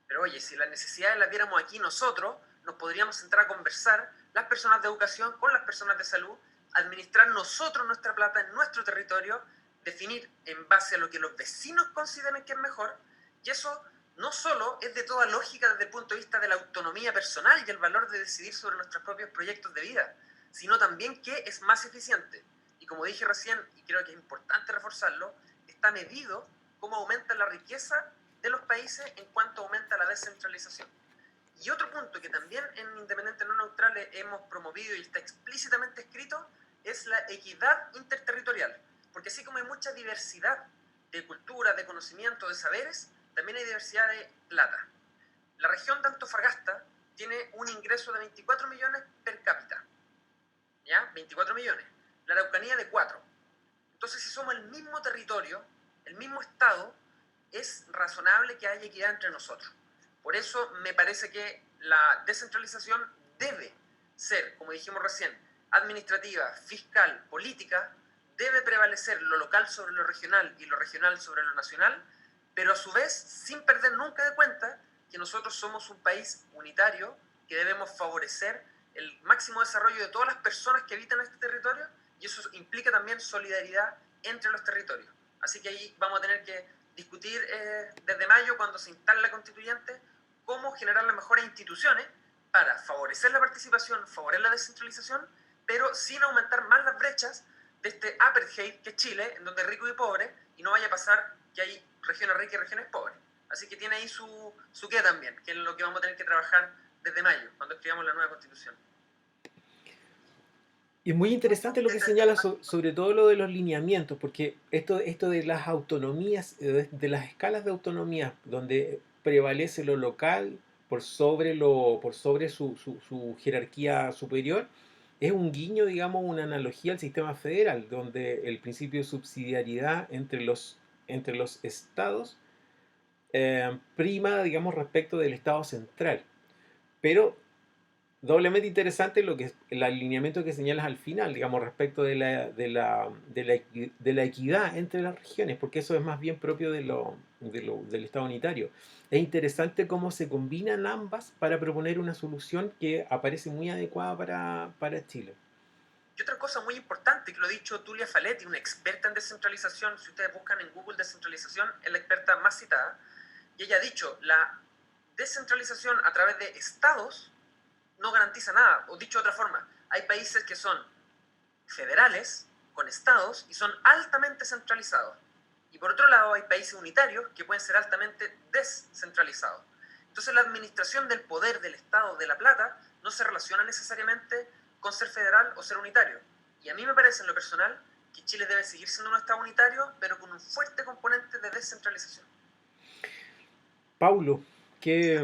Pero oye, si las necesidades las viéramos aquí nosotros, nos podríamos sentar a conversar las personas de educación con las personas de salud, administrar nosotros nuestra plata en nuestro territorio, definir en base a lo que los vecinos consideren que es mejor, y eso no solo es de toda lógica desde el punto de vista de la autonomía personal y el valor de decidir sobre nuestros propios proyectos de vida, sino también que es más eficiente. Y como dije recién, y creo que es importante reforzarlo, está medido cómo aumenta la riqueza de los países en cuanto aumenta la descentralización. Y otro punto que también en Independientes No Neutrales hemos promovido y está explícitamente escrito es la equidad interterritorial. Porque así como hay mucha diversidad de cultura, de conocimiento, de saberes, también hay diversidad de plata. La región de Antofagasta tiene un ingreso de 24 millones per cápita. ¿Ya? 24 millones. La Araucanía de 4. Entonces, si somos el mismo territorio, el mismo estado, es razonable que haya equidad entre nosotros. Por eso me parece que la descentralización debe ser, como dijimos recién, administrativa, fiscal, política, debe prevalecer lo local sobre lo regional y lo regional sobre lo nacional, pero a su vez sin perder nunca de cuenta que nosotros somos un país unitario, que debemos favorecer el máximo desarrollo de todas las personas que habitan este territorio, y eso implica también solidaridad entre los territorios. Así que ahí vamos a tener que discutir desde mayo, cuando se instale la constituyente, cómo generar las mejores instituciones para favorecer la participación, favorecer la descentralización, pero sin aumentar más las brechas de este apartheid que es Chile, en donde es rico y pobre, y no vaya a pasar que hay regiones ricas y regiones pobres. Así que tiene ahí su qué también, que es lo que vamos a tener que trabajar desde mayo, cuando escribamos la nueva constitución. Y es muy interesante lo que señala sobre todo lo de los lineamientos, porque esto de las autonomías, de las escalas de autonomía, donde prevalece lo local por sobre su jerarquía superior, es un guiño, digamos, una analogía al sistema federal, donde el principio de subsidiariedad entre los estados prima, digamos, respecto del estado central. Pero doblemente interesante el alineamiento que señalas al final, digamos, respecto de la equidad entre las regiones, porque eso es más bien propio del Estado unitario. Es interesante cómo se combinan ambas para proponer una solución que aparece muy adecuada para Chile. Y otra cosa muy importante, que lo ha dicho Tulia Faletti, una experta en descentralización, si ustedes buscan en Google descentralización, es la experta más citada, y ella ha dicho, la descentralización a través de estados no garantiza nada. O dicho de otra forma, hay países que son federales, con estados, y son altamente centralizados. Y por otro lado, hay países unitarios que pueden ser altamente descentralizados. Entonces la administración del poder del Estado de la plata no se relaciona necesariamente con ser federal o ser unitario. Y a mí me parece en lo personal que Chile debe seguir siendo un Estado unitario, pero con un fuerte componente de descentralización. Paulo, ¿qué,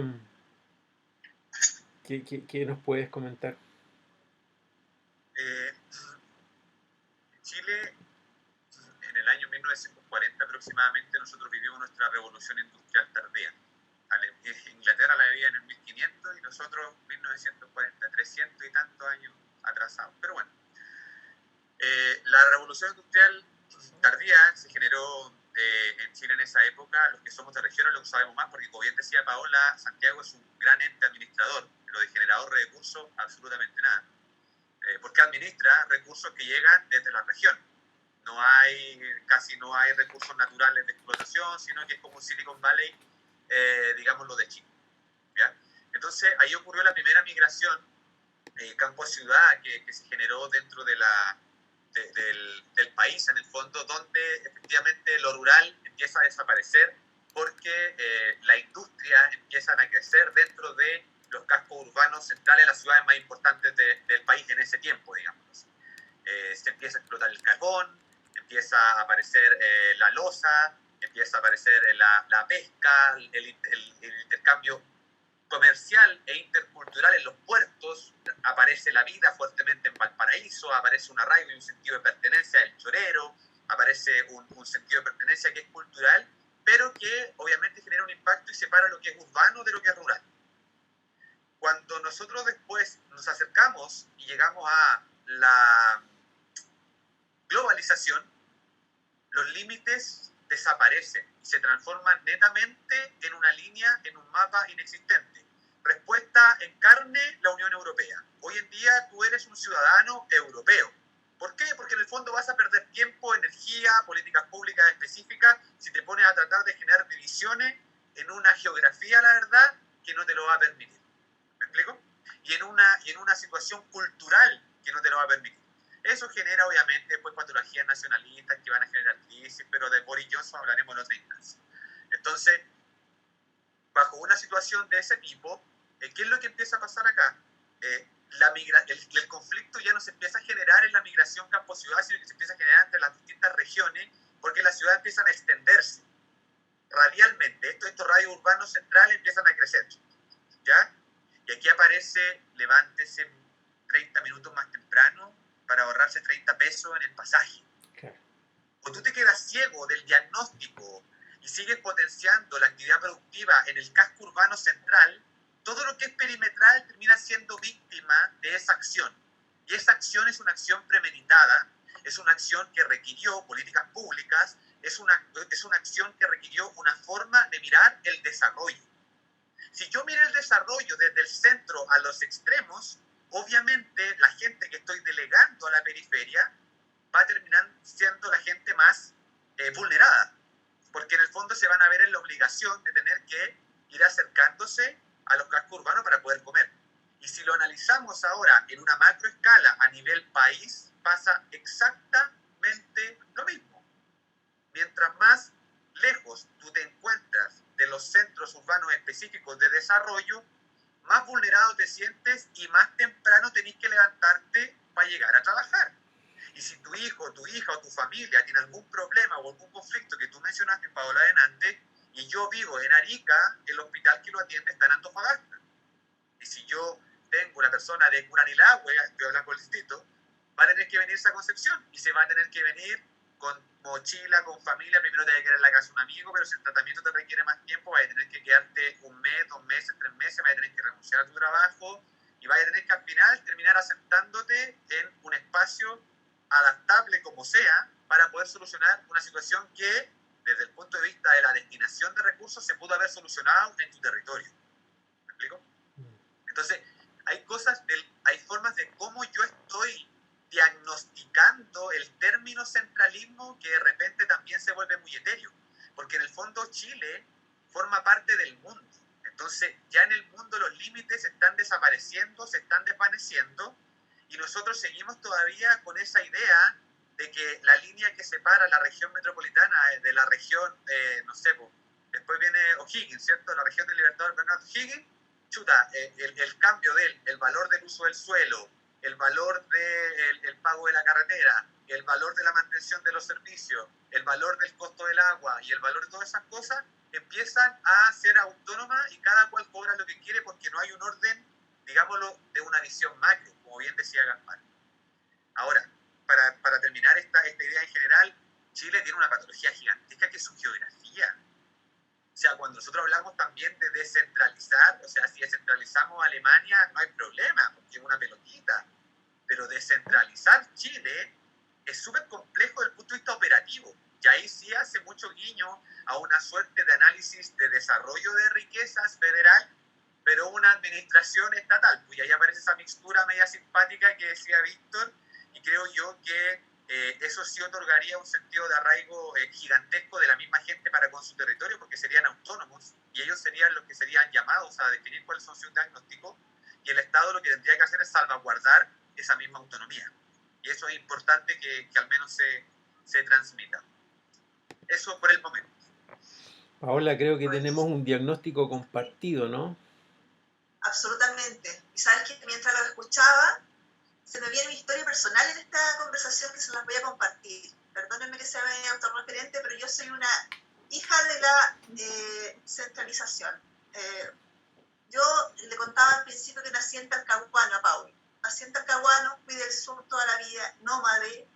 qué nos puedes comentar? Eh, en Chile, en el año 1940 aproximadamente, nosotros vivimos nuestra revolución industrial tardía. Inglaterra la vivía en el 1500 y nosotros 1940, 300 y tantos años atrasados. Pero bueno, la revolución industrial tardía se generó en Chile en esa época. Los que somos de regiones lo sabemos más porque, como bien decía Paola, Santiago es un gran ente administrador, pero de generador de recursos absolutamente nada. Porque administra recursos que llegan desde la región. Casi no hay recursos naturales de explotación, sino que es como un Silicon Valley, digámoslo, de Chile. ¿Ya? Entonces ahí ocurrió la primera migración campo a ciudad que se generó dentro del país, en el fondo, donde efectivamente lo rural empieza a desaparecer porque la industria empiezan a crecer dentro de los cascos urbanos centrales, las ciudades más importantes del país en ese tiempo, digamos. Se empieza a explotar el carbón, empieza a aparecer la loza, empieza a aparecer la pesca, el intercambio comercial e intercultural en los puertos, aparece la vida fuertemente en Valparaíso, aparece un arraigo y un sentido de pertenencia del chorero, aparece un sentido de pertenencia que es cultural, pero que obviamente genera un impacto y separa lo que es urbano de lo que es rural. Cuando nosotros después nos acercamos y llegamos a la globalización, los límites desaparecen y se transforman netamente en una línea, en un mapa inexistente. Respuesta en carne, la Unión Europea. Hoy en día tú eres un ciudadano europeo. ¿Por qué? Porque en el fondo vas a perder tiempo, energía, políticas públicas específicas si te pones a tratar de generar divisiones en una geografía, la verdad, que no te lo va a permitir. ¿Me explico? Y en una situación cultural que no te lo va a permitir. Eso genera, obviamente, después patologías nacionalistas que van a generar crisis, pero de Boris Johnson hablaremos en otra instancia. Entonces, bajo una situación de ese tipo, ¿qué es lo que empieza a pasar acá? El conflicto ya no se empieza a generar en la migración campo-ciudad, sino que se empieza a generar entre las distintas regiones, porque las ciudades empiezan a extenderse radialmente. Estos radios urbanos centrales empiezan a crecer, ¿ya? Y aquí aparece, levántese 30 minutos más temprano para ahorrarse 30 pesos en el pasaje. Claro. O tú te quedas ciego del diagnóstico y sigues potenciando la actividad productiva en el casco urbano central, todo lo que es perimetral termina siendo víctima de esa acción. Y esa acción es una acción premeditada, es una acción que requirió políticas públicas, es una acción que requirió una forma de mirar el desarrollo. Si yo miro el desarrollo desde el centro a los extremos, obviamente la gente que estoy delegando a la periferia va a terminar siendo la gente más vulnerada, porque en el fondo se van a ver en la obligación de tener que ir acercándose a los cascos urbanos para poder comer. Y si lo analizamos ahora en una macroescala a nivel país, pasa exactamente lo mismo. Mientras más lejos tú te encuentras de los centros urbanos específicos de desarrollo, más vulnerado te sientes y más temprano tenés que levantarte para llegar a trabajar. Y si tu hijo, tu hija o tu familia tiene algún problema o algún conflicto que tú mencionaste, Paola, adelante, y yo vivo en Arica, el hospital que lo atiende está en Antofagasta. Y si yo tengo una persona de Curanilahue, estoy hablando del distrito, va a tener que venirse a Concepción y se va a tener que venir con mochila, con familia. Primero te va a quedar en la casa un amigo, pero si el tratamiento te requiere más tiempo, vas a tener que quedarte 1 mes, 2 meses, 3 meses, vas a tener que renunciar a tu trabajo y vas a tener que al final terminar asentándote en un espacio adaptable como sea para poder solucionar una situación que desde el punto de vista de la destinación de recursos se pudo haber solucionado en tu territorio. ¿Me explico? Entonces, hay formas de cómo yo estoy diagnosticando el término centralismo que de repente también se vuelve muy etéreo, porque en el fondo Chile forma parte del mundo. Entonces, ya en el mundo los límites se están desapareciendo, se están desvaneciendo, y nosotros seguimos todavía con esa idea de que la línea que separa la región metropolitana de la región, no sé, después viene O'Higgins, ¿cierto? La región del Libertador Bernardo O'Higgins, chuta, el cambio el valor del uso del suelo, el valor del pago de la carretera, el valor de la mantención de los servicios, el valor del costo del agua y el valor de todas esas cosas, empiezan a ser autónomas y cada cual cobra lo que quiere porque no hay un orden, digámoslo, de una visión macro, como bien decía Gaspar. Ahora, para terminar esta idea en general, Chile tiene una patología gigantesca que es su geografía. O sea, cuando nosotros hablamos también de descentralizar, o sea, si descentralizamos Alemania no hay problema, porque es una pelotita, pero descentralizar Chile es súper complejo desde el punto de vista operativo, y ahí sí hace mucho guiño a una suerte de análisis de desarrollo de riquezas federal, pero una administración estatal, pues ahí aparece esa mixtura media simpática que decía Víctor, y creo yo que eso sí otorgaría un sentido de arraigo gigantesco de la misma gente para con su territorio, porque serían autónomos, y ellos serían los que serían llamados a definir cuáles son sus diagnósticos, y el Estado lo que tendría que hacer es salvaguardar esa misma autonomía. Y eso es importante que al menos se transmita. Eso por el momento. Paola, creo que tenemos Buenísimo. un diagnóstico compartido, ¿no? Absolutamente. Y sabes que mientras lo escuchaba, se me viene mi historia personal en esta conversación que se las voy a compartir. Perdónenme que sea medio autorreferente, pero yo soy una hija de la centralización. Yo le contaba al principio que nací en Talcahuano, Paul. Nací en Talcahuano, fui del sur toda la vida, nómade.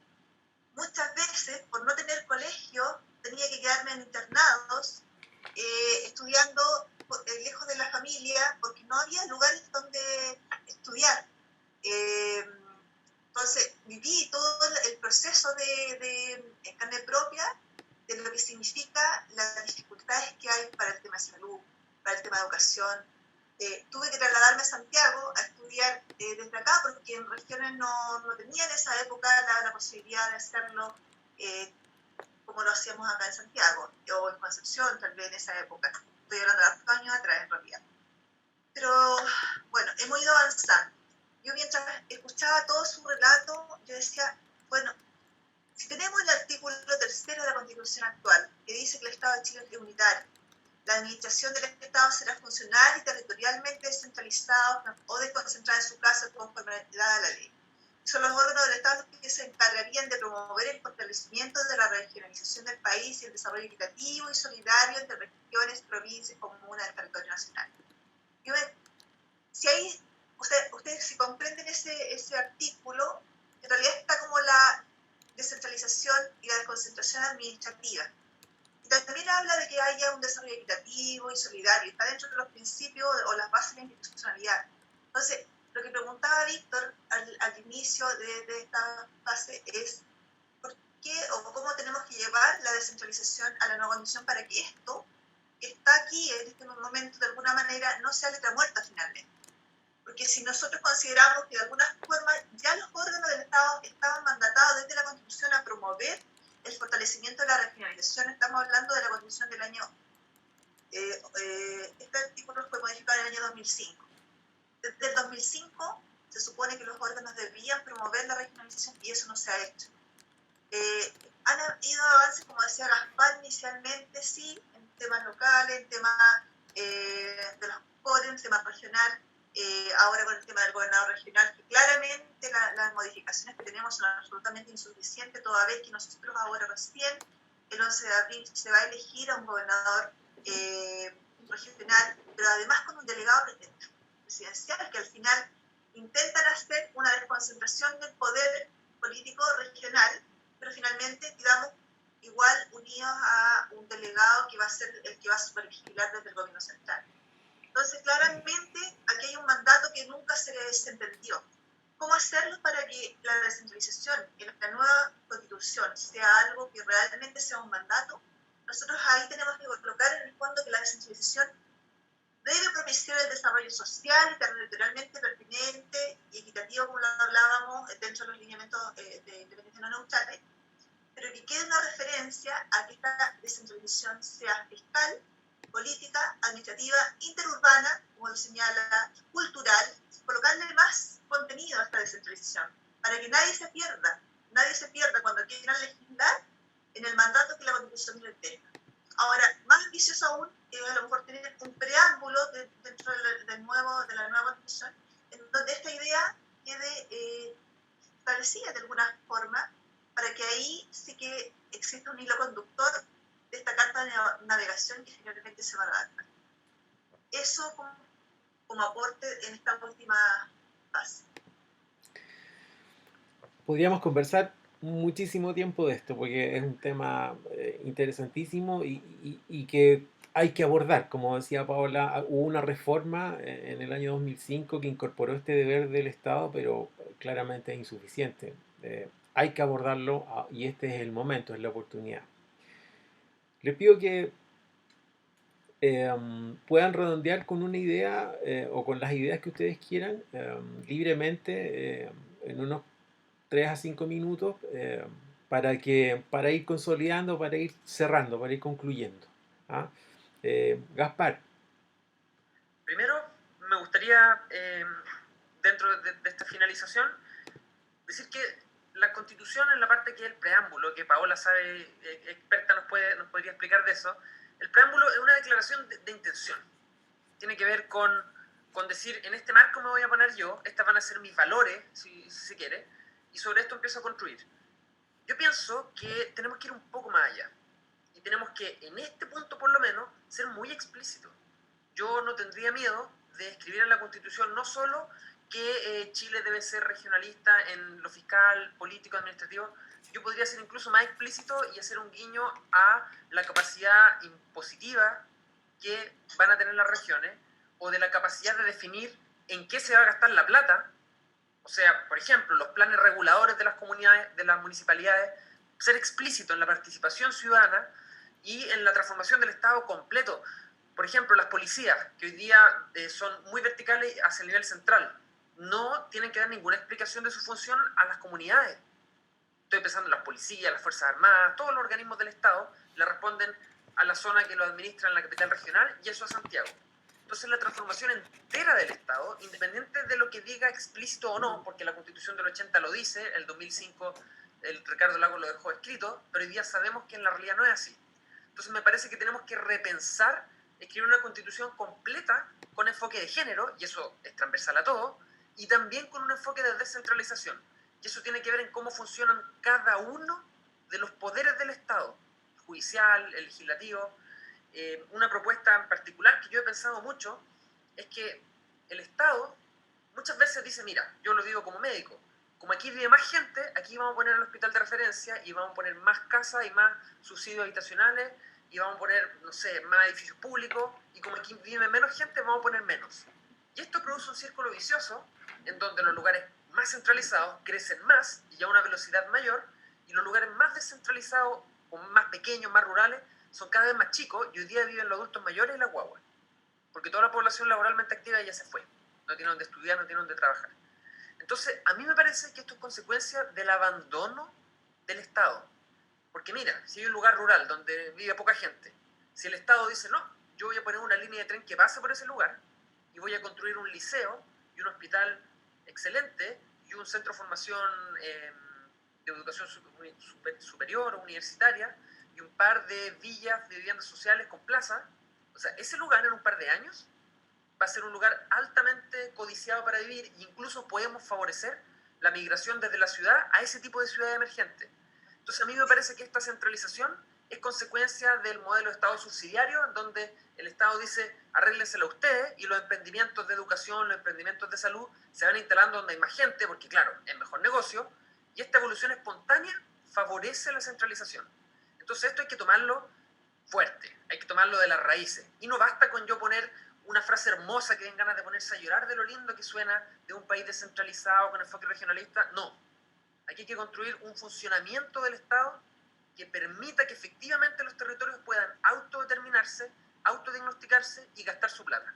Muchas veces, por no tener colegio, tenía que quedarme en internados, estudiando lejos de la familia, porque no había lugares donde estudiar. Entonces, viví todo el proceso en carne propia de lo que significa las dificultades que hay para el tema de salud, para el tema de educación. Tuve que trasladarme a Santiago a estudiar desde acá, porque en regiones no tenía en esa época la posibilidad de hacerlo como lo hacíamos acá en Santiago, o en Concepción, tal vez en esa época. Estoy hablando de hartos años atrás, en realidad. Pero, bueno, hemos ido avanzando. Yo mientras escuchaba todo su relato, yo decía, bueno, si tenemos el artículo 3 de la Constitución actual, que dice que el Estado de Chile es unitario, la administración del Estado será funcional y territorialmente descentralizada o desconcentrada en su caso conforme a la ley. Son los órganos del Estado los que se encargarían de promover el fortalecimiento de la regionalización del país y el desarrollo equitativo y solidario entre regiones, provincias, comunas del territorio nacional. Si ahí ustedes si comprenden ese artículo, en realidad está como la descentralización y la desconcentración administrativa. Y también habla de que haya un desarrollo equitativo y solidario, está dentro de los principios o las bases de la institucionalidad. Entonces, lo que preguntaba Víctor al inicio de esta fase es ¿por qué o cómo tenemos que llevar la descentralización a la nueva condición para que esto que está aquí en este momento de alguna manera no sea letra muerta finalmente? Porque si nosotros consideramos que de alguna forma ya los órganos del Estado estaban mandatados desde la Constitución a promover el fortalecimiento de la regionalización, estamos hablando de la Constitución del año, este artículo fue modificado en el año 2005. Desde el 2005 se supone que los órganos debían promover la regionalización y eso no se ha hecho. Han habido avances, como decía Gaspar inicialmente, sí, en temas locales, en temas de los CORE, en temas regional, ahora con el tema del gobernador regional, que claramente las modificaciones que tenemos son absolutamente insuficientes, toda vez que nosotros ahora recién, el 11 de abril, se va a elegir a un gobernador regional, pero además con un delegado presidencial, que al final intentan hacer una desconcentración del poder político regional, pero finalmente quedamos igual unidos a un delegado que va a ser el que va a supervigilar desde el gobierno central. Entonces, claramente, aquí hay un mandato que nunca se desentendió. ¿Cómo hacerlo para que la descentralización en la nueva constitución sea algo que realmente sea un mandato? Nosotros ahí tenemos que colocar en el fondo que la descentralización debe propiciar el desarrollo social y territorialmente pertinente y equitativo, como lo hablábamos, dentro de los lineamientos de independencia no neutrales, pero que quede una referencia a que esta descentralización sea fiscal, política, administrativa, interurbana, como lo señala, cultural, colocarle más contenido a esta descentralización, para que nadie se pierda cuando quieran legislar en el mandato que la Constitución le tenga. Ahora, más ambicioso aún, a lo mejor tener un preámbulo dentro de la nueva Constitución, en donde esta idea quede establecida de alguna forma, para que ahí sí que exista un hilo conductor de esta carta de navegación que finalmente se va a redactar. Eso como aporte en esta última fase. Podríamos conversar muchísimo tiempo de esto, porque es un tema interesantísimo y que hay que abordar. Como decía Paola, hubo una reforma en el año 2005 que incorporó este deber del Estado, pero claramente es insuficiente. Hay que abordarlo y este es el momento, es la oportunidad. Les pido que puedan redondear con una idea o con las ideas que ustedes quieran libremente en unos 3 a 5 minutos para ir consolidando, para ir cerrando, para ir concluyendo. ¿Ah? Gaspar. Primero, me gustaría, dentro de esta finalización, decir que la Constitución, en la parte que es el preámbulo, que Paola sabe, experta, nos podría explicar de eso, el preámbulo es una declaración de intención. Tiene que ver con decir, en este marco me voy a poner yo, estas van a ser mis valores, si se quiere, y sobre esto empiezo a construir. Yo pienso que tenemos que ir un poco más allá. Y tenemos que, en este punto por lo menos, ser muy explícitos. Yo no tendría miedo de escribir en la Constitución no solo que Chile debe ser regionalista en lo fiscal, político, administrativo. Yo podría ser incluso más explícito y hacer un guiño a la capacidad impositiva que van a tener las regiones, o de la capacidad de definir en qué se va a gastar la plata. O sea, por ejemplo, los planes reguladores de las comunidades, de las municipalidades, ser explícito en la participación ciudadana y en la transformación del Estado completo. Por ejemplo, las policías, que hoy día son muy verticales hacia el nivel central, no tienen que dar ninguna explicación de su función a las comunidades. Estoy pensando en las policías, las Fuerzas Armadas, todos los organismos del Estado le responden a la zona que lo administra en la capital regional, y eso a Santiago. Entonces la transformación entera del Estado, independiente de lo que diga explícito o no, porque la Constitución del 80 lo dice, el 2005 el Ricardo Lagos lo dejó escrito, pero hoy día sabemos que en la realidad no es así. Entonces me parece que tenemos que repensar, escribir una Constitución completa con enfoque de género, y eso es transversal a todo, y también con un enfoque de descentralización. Y eso tiene que ver en cómo funcionan cada uno de los poderes del Estado, el judicial, el legislativo. Una propuesta en particular que yo he pensado mucho es que el Estado muchas veces dice, mira, yo lo digo como médico, como aquí vive más gente, aquí vamos a poner el hospital de referencia y vamos a poner más casas y más subsidios habitacionales y vamos a poner, no sé, más edificios públicos, y como aquí vive menos gente, vamos a poner menos. Y esto produce un círculo vicioso en donde los lugares más centralizados crecen más y a una velocidad mayor, y los lugares más descentralizados o más pequeños, más rurales, son cada vez más chicos, y hoy día viven los adultos mayores y las guaguas, porque toda la población laboralmente activa ya se fue, no tiene donde estudiar, no tiene donde trabajar. Entonces, a mí me parece que esto es consecuencia del abandono del Estado. Porque mira, si hay un lugar rural donde vive poca gente, si el Estado dice, no, yo voy a poner una línea de tren que pase por ese lugar, y voy a construir un liceo y un hospital excelente y un centro de formación de educación superior o universitaria, y un par de villas de viviendas sociales con plaza, o sea, ese lugar en un par de años va a ser un lugar altamente codiciado para vivir, e incluso podemos favorecer la migración desde la ciudad a ese tipo de ciudad emergente. Entonces a mí me parece que esta centralización es consecuencia del modelo de Estado subsidiario, en donde el Estado dice, arréglenselo ustedes, y los emprendimientos de educación, los emprendimientos de salud se van instalando donde hay más gente, porque claro, es mejor negocio, y esta evolución espontánea favorece la centralización. Entonces esto hay que tomarlo fuerte, hay que tomarlo de las raíces, y no basta con yo poner una frase hermosa que den ganas de ponerse a llorar de lo lindo que suena de un país descentralizado con enfoque regionalista. No, aquí hay que construir un funcionamiento del Estado que permita que efectivamente los territorios puedan autodeterminarse, autodiagnosticarse y gastar su plata.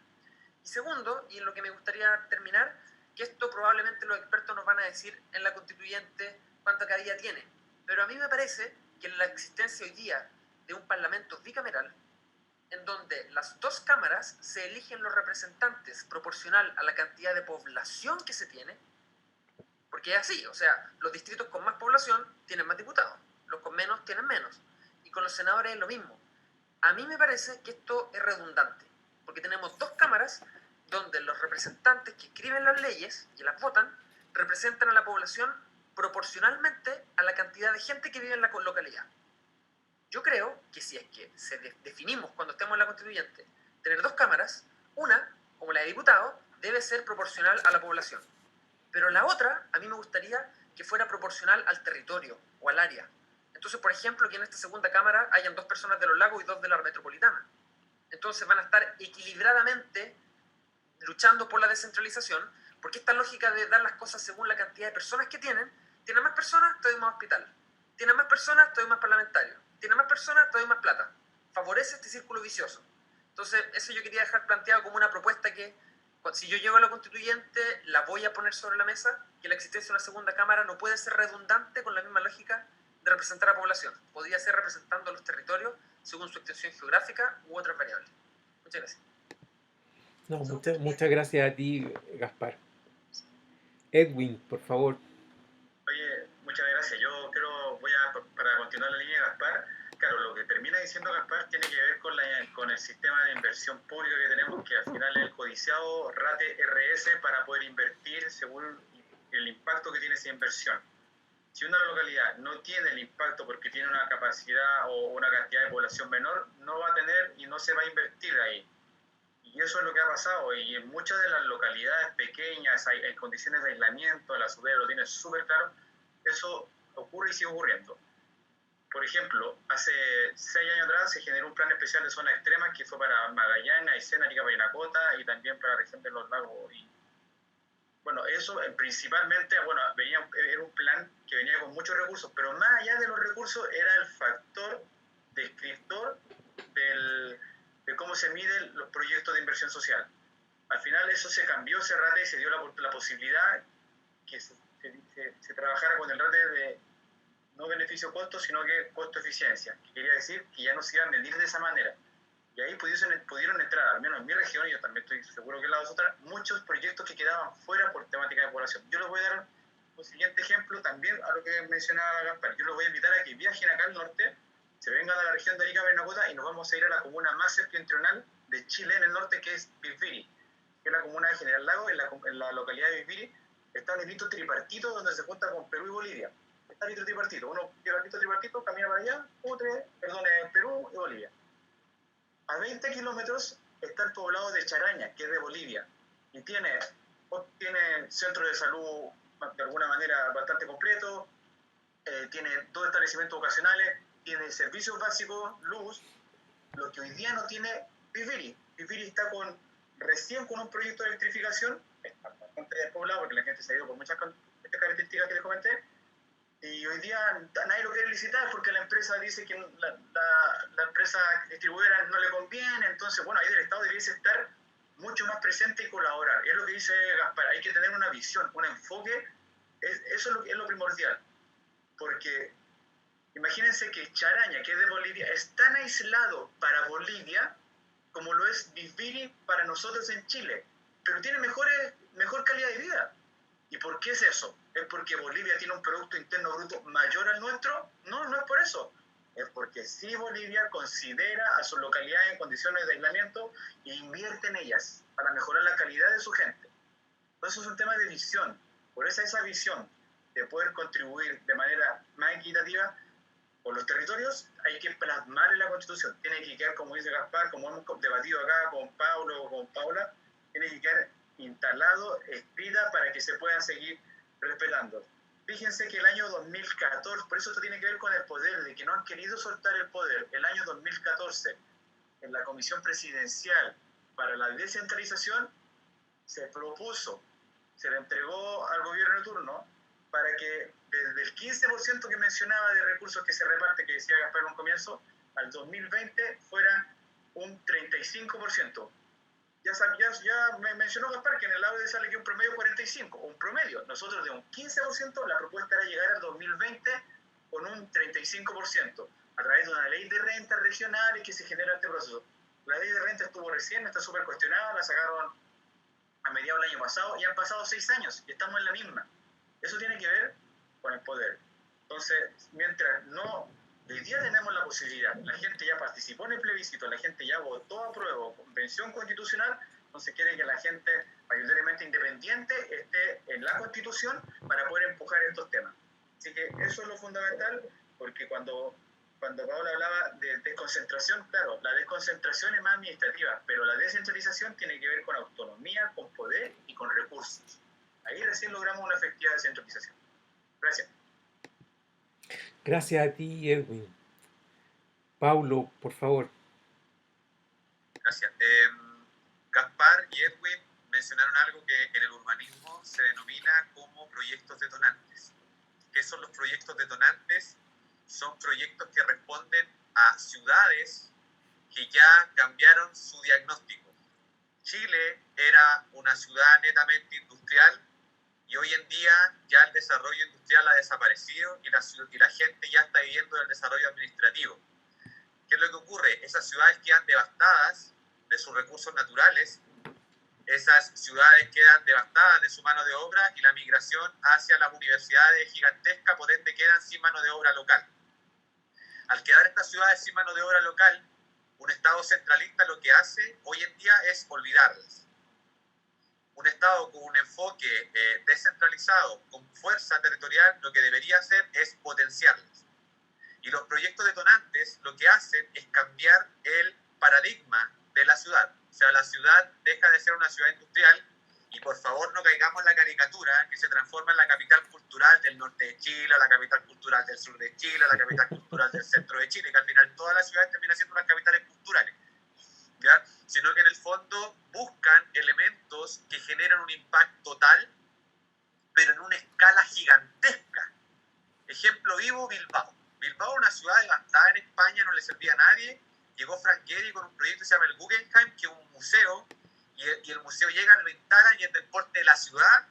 Y segundo, y en lo que me gustaría terminar, que esto probablemente los expertos nos van a decir en la constituyente cuánta cabida tiene, pero a mí me parece que la existencia hoy día de un parlamento bicameral, en donde las dos cámaras se eligen los representantes proporcional a la cantidad de población que se tiene, porque es así, o sea, los distritos con más población tienen más diputados, los con menos tienen menos, y con los senadores es lo mismo. A mí me parece que esto es redundante, porque tenemos dos cámaras donde los representantes que escriben las leyes y las votan representan a la población proporcionalmente a la cantidad de gente que vive en la localidad. Yo creo que si es que definimos cuando estemos en la constituyente tener 2 cámaras, una, como la de diputados, debe ser proporcional a la población. Pero la otra, a mí me gustaría que fuera proporcional al territorio o al área. Entonces, por ejemplo, que en esta segunda cámara hayan 2 personas de los lagos y 2 de la metropolitana. Entonces van a estar equilibradamente luchando por la descentralización, porque esta lógica de dar las cosas según la cantidad de personas que tienen más personas, te doy más hospital. Tienen más personas, te doy más parlamentarios. Tienen más personas, te doy más plata. Favorece este círculo vicioso. Entonces, eso yo quería dejar planteado como una propuesta que, si yo llego a la constituyente, la voy a poner sobre la mesa, que la existencia de una segunda cámara no puede ser redundante con la misma lógica de representar a la población. Podría ser representando a los territorios según su extensión geográfica u otras variables. Muchas gracias. No, muchas gracias a ti, Gaspar. Edwin, por favor. Oye, muchas gracias. Yo creo, para continuar la línea de Gaspar, claro, lo que termina diciendo Gaspar tiene que ver con el sistema de inversión pública que tenemos, que al final es el codiciado RATE RS para poder invertir según el impacto que tiene esa inversión. Si una localidad no tiene el impacto porque tiene una capacidad o una cantidad de población menor, no va a tener y no se va a invertir ahí. Y eso es lo que ha pasado. Y en muchas de las localidades pequeñas hay condiciones de aislamiento, la SUDEP lo tiene súper claro, eso ocurre y sigue ocurriendo. Por ejemplo, hace 6 años atrás se generó un plan especial de zonas extremas que fue para Magallanes, Aysén, Arica, Parinacota y también para la región de los lagos. Y, bueno, eso principalmente, era un plan que venía con muchos recursos, pero más allá de los recursos era el factor descriptor de cómo se miden los proyectos de inversión social. Al final eso se cambió, ese RATE, y se dio la posibilidad que se trabajara con el RATE de no beneficio-costo, sino que costo-eficiencia, que quería decir que ya no se iba a medir de esa manera. Y ahí pudieron entrar, al menos en mi región, y yo también estoy seguro que en las otras, muchos proyectos que quedaban fuera por temática de población. Yo les voy a dar un siguiente ejemplo también a lo que mencionaba Gaspar. Yo los voy a invitar a que viajen acá al norte, se vengan a la región de Arica, Parinacota, y nos vamos a ir a la comuna más septentrional de Chile en el norte, que es Bisbiri, que es la comuna de General Lago. En la localidad de Bisbiri está el hito tripartito donde se junta con Perú y Bolivia. Está el hito tripartito. Uno llega al hito tripartito, camina para allá, Perú y Bolivia. A 20 kilómetros está el poblado de Charaña, que es de Bolivia, y tiene centro de salud de alguna manera bastante completo, tiene 2 establecimientos vocacionales, tiene servicios básicos, luz, lo que hoy día no tiene Bisbiri. Bisbiri está recién con un proyecto de electrificación, está bastante despoblado porque la gente se ha ido por muchas características que les comenté, y hoy día nadie lo quiere licitar porque la empresa dice que la empresa distribuidora no le conviene. Entonces, bueno, ahí del Estado debiese estar mucho más presente y colaborar. Es lo que dice Gaspar, hay que tener una visión, un enfoque, eso es lo primordial, porque imagínense que Charaña, que es de Bolivia, es tan aislado para Bolivia como lo es Bisbiri para nosotros en Chile, pero tiene mejor calidad de vida. ¿Y por qué es eso? ¿Es porque Bolivia tiene un Producto Interno Bruto mayor al nuestro? No, no es por eso. Es porque sí Bolivia considera a sus localidades en condiciones de aislamiento e invierte en ellas para mejorar la calidad de su gente. Entonces es un tema de visión. Por eso esa visión de poder contribuir de manera más equitativa con los territorios hay que plasmar en la Constitución. Tiene que quedar, como dice Gaspar, como hemos debatido acá con Paulo o con Paula, tiene que quedar instalado, escrita, para que se pueda seguir respetando. Fíjense que el año 2014, por eso esto tiene que ver con el poder, de que no han querido soltar el poder. El año 2014, en la Comisión Presidencial para la Descentralización, se propuso, se le entregó al gobierno de turno para que desde el 15% que mencionaba de recursos que se reparte, que decía Gaspar en un comienzo, al 2020 fuera un 35%. Ya me mencionó Gaspar que en el AUD sale que un promedio 45, un promedio. Nosotros de un 15%, la propuesta era llegar al 2020 con un 35%, a través de una ley de rentas regionales que se genera este proceso. La ley de renta estuvo recién, está súper cuestionada, la sacaron a mediados del año pasado y han pasado 6 años y estamos en la misma. Eso tiene que ver con el poder. Entonces, mientras no... Hoy día tenemos la posibilidad, la gente ya participó en el plebiscito, la gente ya votó a prueba, convención constitucional, entonces quiere que la gente mayoritariamente independiente esté en la Constitución para poder empujar estos temas. Así que eso es lo fundamental, porque cuando cuando Paola hablaba de desconcentración, claro, la desconcentración es más administrativa, pero la descentralización tiene que ver con autonomía, con poder y con recursos. Ahí recién logramos una efectiva descentralización. Gracias. Gracias a ti, Edwin. Paulo, por favor. Gracias. Gaspar y Edwin mencionaron algo que en el urbanismo se denomina como proyectos detonantes. ¿Qué son los proyectos detonantes? Son proyectos que responden a ciudades que ya cambiaron su diagnóstico. Chile era una ciudad netamente industrial y hoy en día ya el desarrollo industrial ha desaparecido y la gente ya está viviendo el desarrollo administrativo. ¿Qué es lo que ocurre? Esas ciudades quedan devastadas de sus recursos naturales, esas ciudades quedan devastadas de su mano de obra y la migración hacia las universidades es gigantesca, por ende quedan sin mano de obra local. Al quedar estas ciudades sin mano de obra local, un Estado centralista lo que hace hoy en día es olvidarlas. Un Estado con un enfoque descentralizado, con fuerza territorial, lo que debería hacer es potenciarlas. Y los proyectos detonantes lo que hacen es cambiar el paradigma de la ciudad. O sea, la ciudad deja de ser una ciudad industrial y por favor no caigamos en la caricatura que se transforma en la capital cultural del norte de Chile, la capital cultural del sur de Chile, la capital cultural del centro de Chile, que al final todas las ciudades terminan siendo las capitales culturales, ¿ya? Sino que en el fondo buscan elementos que generan un impacto tal, pero en una escala gigantesca. Ejemplo vivo, Bilbao. Bilbao es una ciudad devastada en España, no le servía a nadie. Llegó Frank Gehry con un proyecto que se llama el Guggenheim, que es un museo, y el museo llega, lo instalan y es del porte de la ciudad.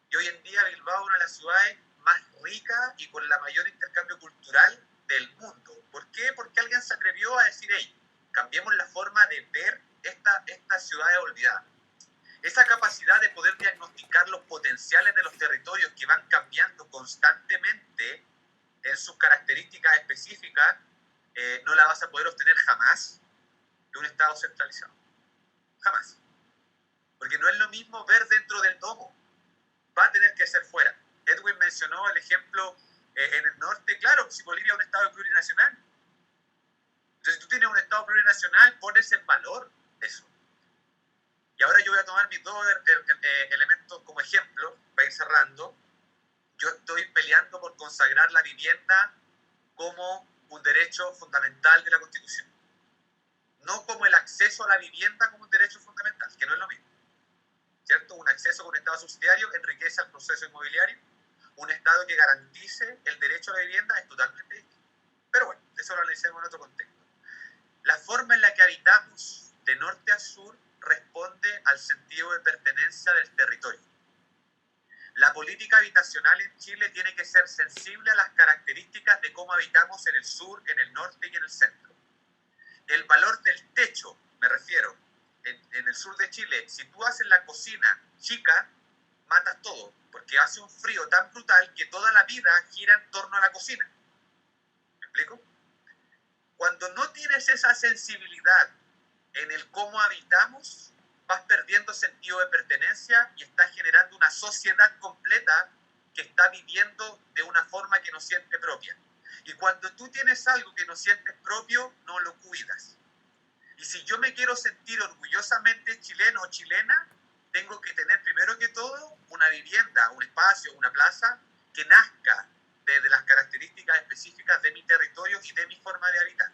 Y hoy en día Bilbao es una de las ciudades más ricas y con la mayor intercambio cultural del mundo. ¿Por qué? Porque alguien se atrevió a decir, hey, cambiemos la forma de ver estas ciudades olvidadas. Esa capacidad de poder diagnosticar los potenciales de los territorios que van cambiando constantemente en sus características específicas, no la vas a poder obtener jamás de un Estado centralizado. Jamás. Porque no es lo mismo ver dentro del domo. Va a tener que ser fuera. Edwin mencionó el ejemplo en el norte. Claro, si Bolivia es un Estado plurinacional. Entonces, si tú tienes un Estado plurinacional, pones en valor eso. Y ahora yo voy a tomar mis dos elementos como ejemplo, para ir cerrando. Yo estoy peleando por consagrar la vivienda como un derecho fundamental de la Constitución. No como el acceso a la vivienda como un derecho fundamental, que no es lo mismo. ¿Cierto? Un acceso con un Estado subsidiario enriquece el proceso inmobiliario. Un Estado que garantice el derecho a la vivienda es totalmente distinto. Pero bueno, eso lo analicemos en otro contexto. La forma en la que habitamos de norte a sur responde al sentido de pertenencia del territorio. La política habitacional en Chile tiene que ser sensible a las características de cómo habitamos en el sur, en el norte y en el centro. El valor del techo, me refiero, en el sur de Chile, si tú haces la cocina chica, matas todo, porque hace un frío tan brutal que toda la vida gira en torno a la cocina. ¿Me explico? Cuando no tienes esa sensibilidad en el cómo habitamos, vas perdiendo sentido de pertenencia y estás generando una sociedad completa que está viviendo de una forma que no siente propia. Y cuando tú tienes algo que no sientes propio, no lo cuidas. Y si yo me quiero sentir orgullosamente chileno o chilena, tengo que tener primero que todo una vivienda, un espacio, una plaza que nazca desde las características específicas de mi territorio y de mi forma de habitar.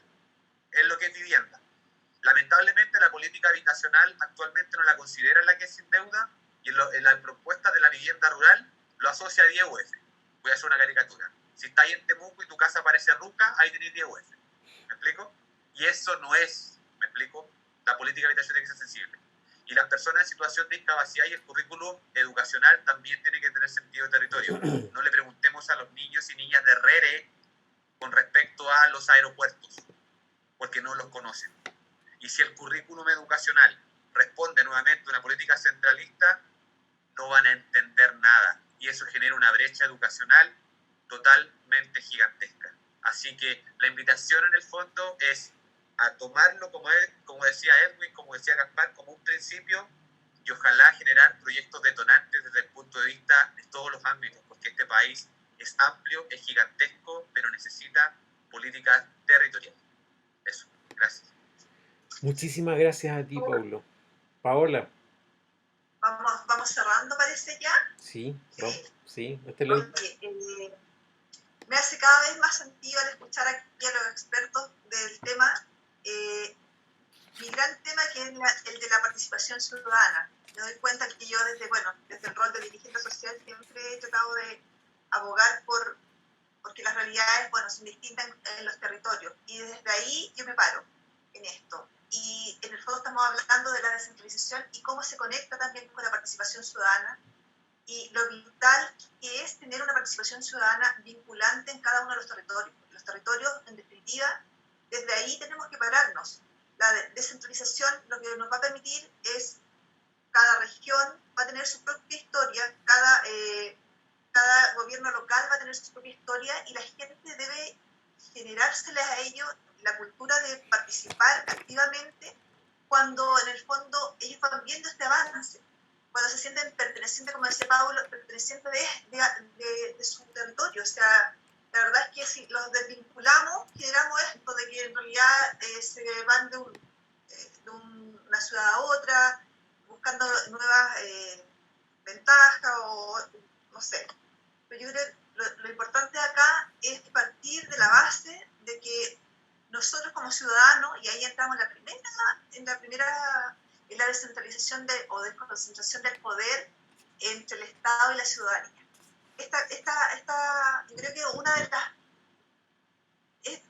Es lo que es vivienda. Lamentablemente la política habitacional actualmente no la considera la que es sin deuda y en la propuesta de la vivienda rural lo asocia a 10 UF. Voy a hacer una caricatura. Si estás en Temuco y tu casa parece ruca, ahí tenés 10 UF. ¿Me explico? Y eso no es, ¿me explico? La política habitacional tiene que ser sensible. Y las personas en situación de discapacidad y el currículum educacional también tiene que tener sentido de territorio. No le preguntemos a los niños y niñas de RERE con respecto a los aeropuertos, porque no los conocen. Y si el currículum educacional responde nuevamente a una política centralista, no van a entender nada. Y eso genera una brecha educacional totalmente gigantesca. Así que la invitación en el fondo es a tomarlo, como decía Edwin, como decía Gaspar, como un principio y ojalá generar proyectos detonantes desde el punto de vista de todos los ámbitos, porque este país es amplio, es gigantesco, pero necesita políticas políticas territoriales. Eso, gracias. Muchísimas gracias a ti, Paulo. Paola. Vamos cerrando, parece ya. Sí, Sí. sí. Oye, me hace cada vez más sentido al escuchar aquí a los expertos del tema, mi gran tema que es el de la participación ciudadana. Me doy cuenta que yo desde el rol de dirigente social siempre he tratado de abogar porque las realidades, son distintas en los territorios. Y desde ahí yo me paro en esto. Y en el fondo estamos hablando de la descentralización y cómo se conecta también con la participación ciudadana y lo vital que es tener una participación ciudadana vinculante en cada uno de los territorios. Los territorios, en definitiva, desde ahí tenemos que pararnos. La descentralización lo que nos va a permitir es cada región va a tener su propia historia, cada gobierno local va a tener su propia historia y la gente debe generárseles a ellos la cultura de participar activamente cuando en el fondo ellos van viendo este avance, cuando se sienten pertenecientes, como decía Pablo, pertenecientes de su territorio. O sea, la verdad es que si los desvinculamos, generamos esto de que en realidad se van de una ciudad a otra, buscando nuevas ventajas o no sé. Pero yo creo que lo importante acá es partir de la base de que nosotros como ciudadanos, y ahí entramos en la descentralización o desconcentración del poder entre el Estado y la ciudadanía. Yo creo que una de las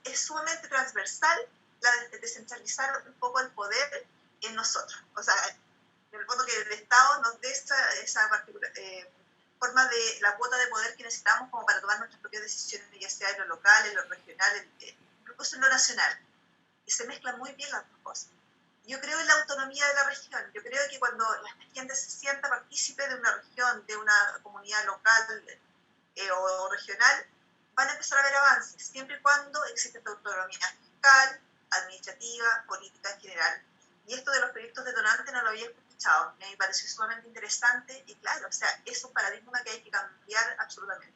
es sumamente transversal la de descentralizar un poco el poder en nosotros. O sea, en el fondo que el Estado nos dé esa particular forma de la cuota de poder que necesitamos como para tomar nuestras propias decisiones, ya sea en lo local, en lo regional, incluso en lo nacional. Y se mezclan muy bien las dos cosas. Yo creo en la autonomía de la región. Yo creo que cuando la gente se sienta partícipe de una región, de una comunidad local o regional, van a empezar a haber avances, siempre y cuando exista esta autonomía fiscal, administrativa, política en general. Y esto de los proyectos detonantes no lo había escuchado. Me pareció sumamente interesante y claro, o sea, es un paradigma que hay que cambiar absolutamente.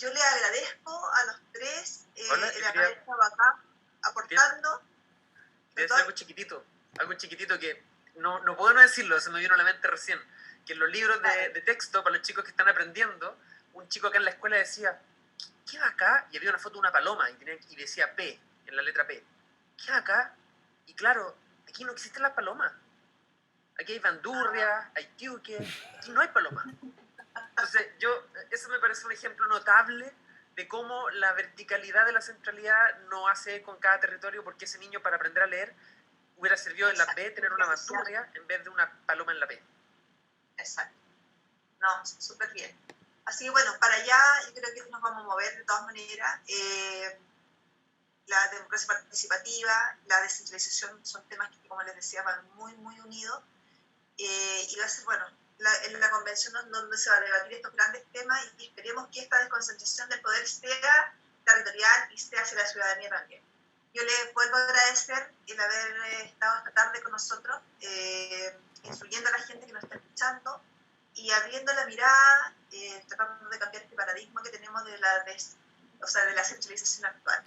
Yo le agradezco a los tres el haber estado acá aportando. Voy a decir algo chiquitito que no puedo no decirlo, se me vino a la mente recién, que en los libros de texto para los chicos que están aprendiendo, un chico acá en la escuela decía, ¿qué va acá? Y había una foto de una paloma y decía P, en la letra P. ¿Qué va acá? Y claro, aquí no existen las palomas. Aquí hay bandurria, hay tiuque, aquí no hay palomas. Entonces, eso me parece un ejemplo notable de cómo la verticalidad de la centralidad no hace con cada territorio, porque ese niño para aprender a leer hubiera servido en la B tener una bandurria en vez de una paloma en la B. Exacto. No, súper bien. Así que bueno, para allá yo creo que nos vamos a mover de todas maneras. La democracia participativa, la descentralización son temas que, como les decía, van muy, muy unidos. Y va a ser, en la convención donde se va a debatir estos grandes temas y esperemos que esta desconcentración del poder sea territorial y sea hacia la ciudadanía también. Yo les vuelvo a agradecer el haber estado esta tarde con nosotros, instruyendo a la gente que nos está escuchando y abriendo la mirada, tratando de cambiar este paradigma que tenemos de la centralización actual.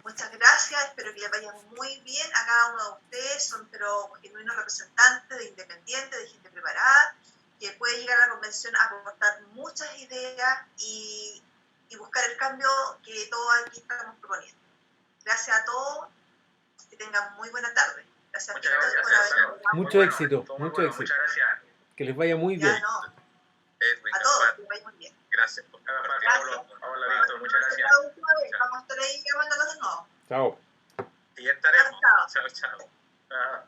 Muchas gracias, espero que les vaya muy bien a cada uno de ustedes, son genuinos representantes de independientes, de gente preparada, que puede llegar a la convención a aportar muchas ideas y buscar el cambio que todos aquí estamos proponiendo. Gracias a todos, que tengan muy buena tarde. Gracias a todos por haber Mucho éxito, Muchas éxito. gracias. Que les vaya muy bien. A todos, que les vaya muy bien. Gracias por Gracias. Hola, Víctor, muchas gracias. Vamos a estar ahí llamándolos de nuevo. Chao. Y ya estaremos. Chao. Chao, chao.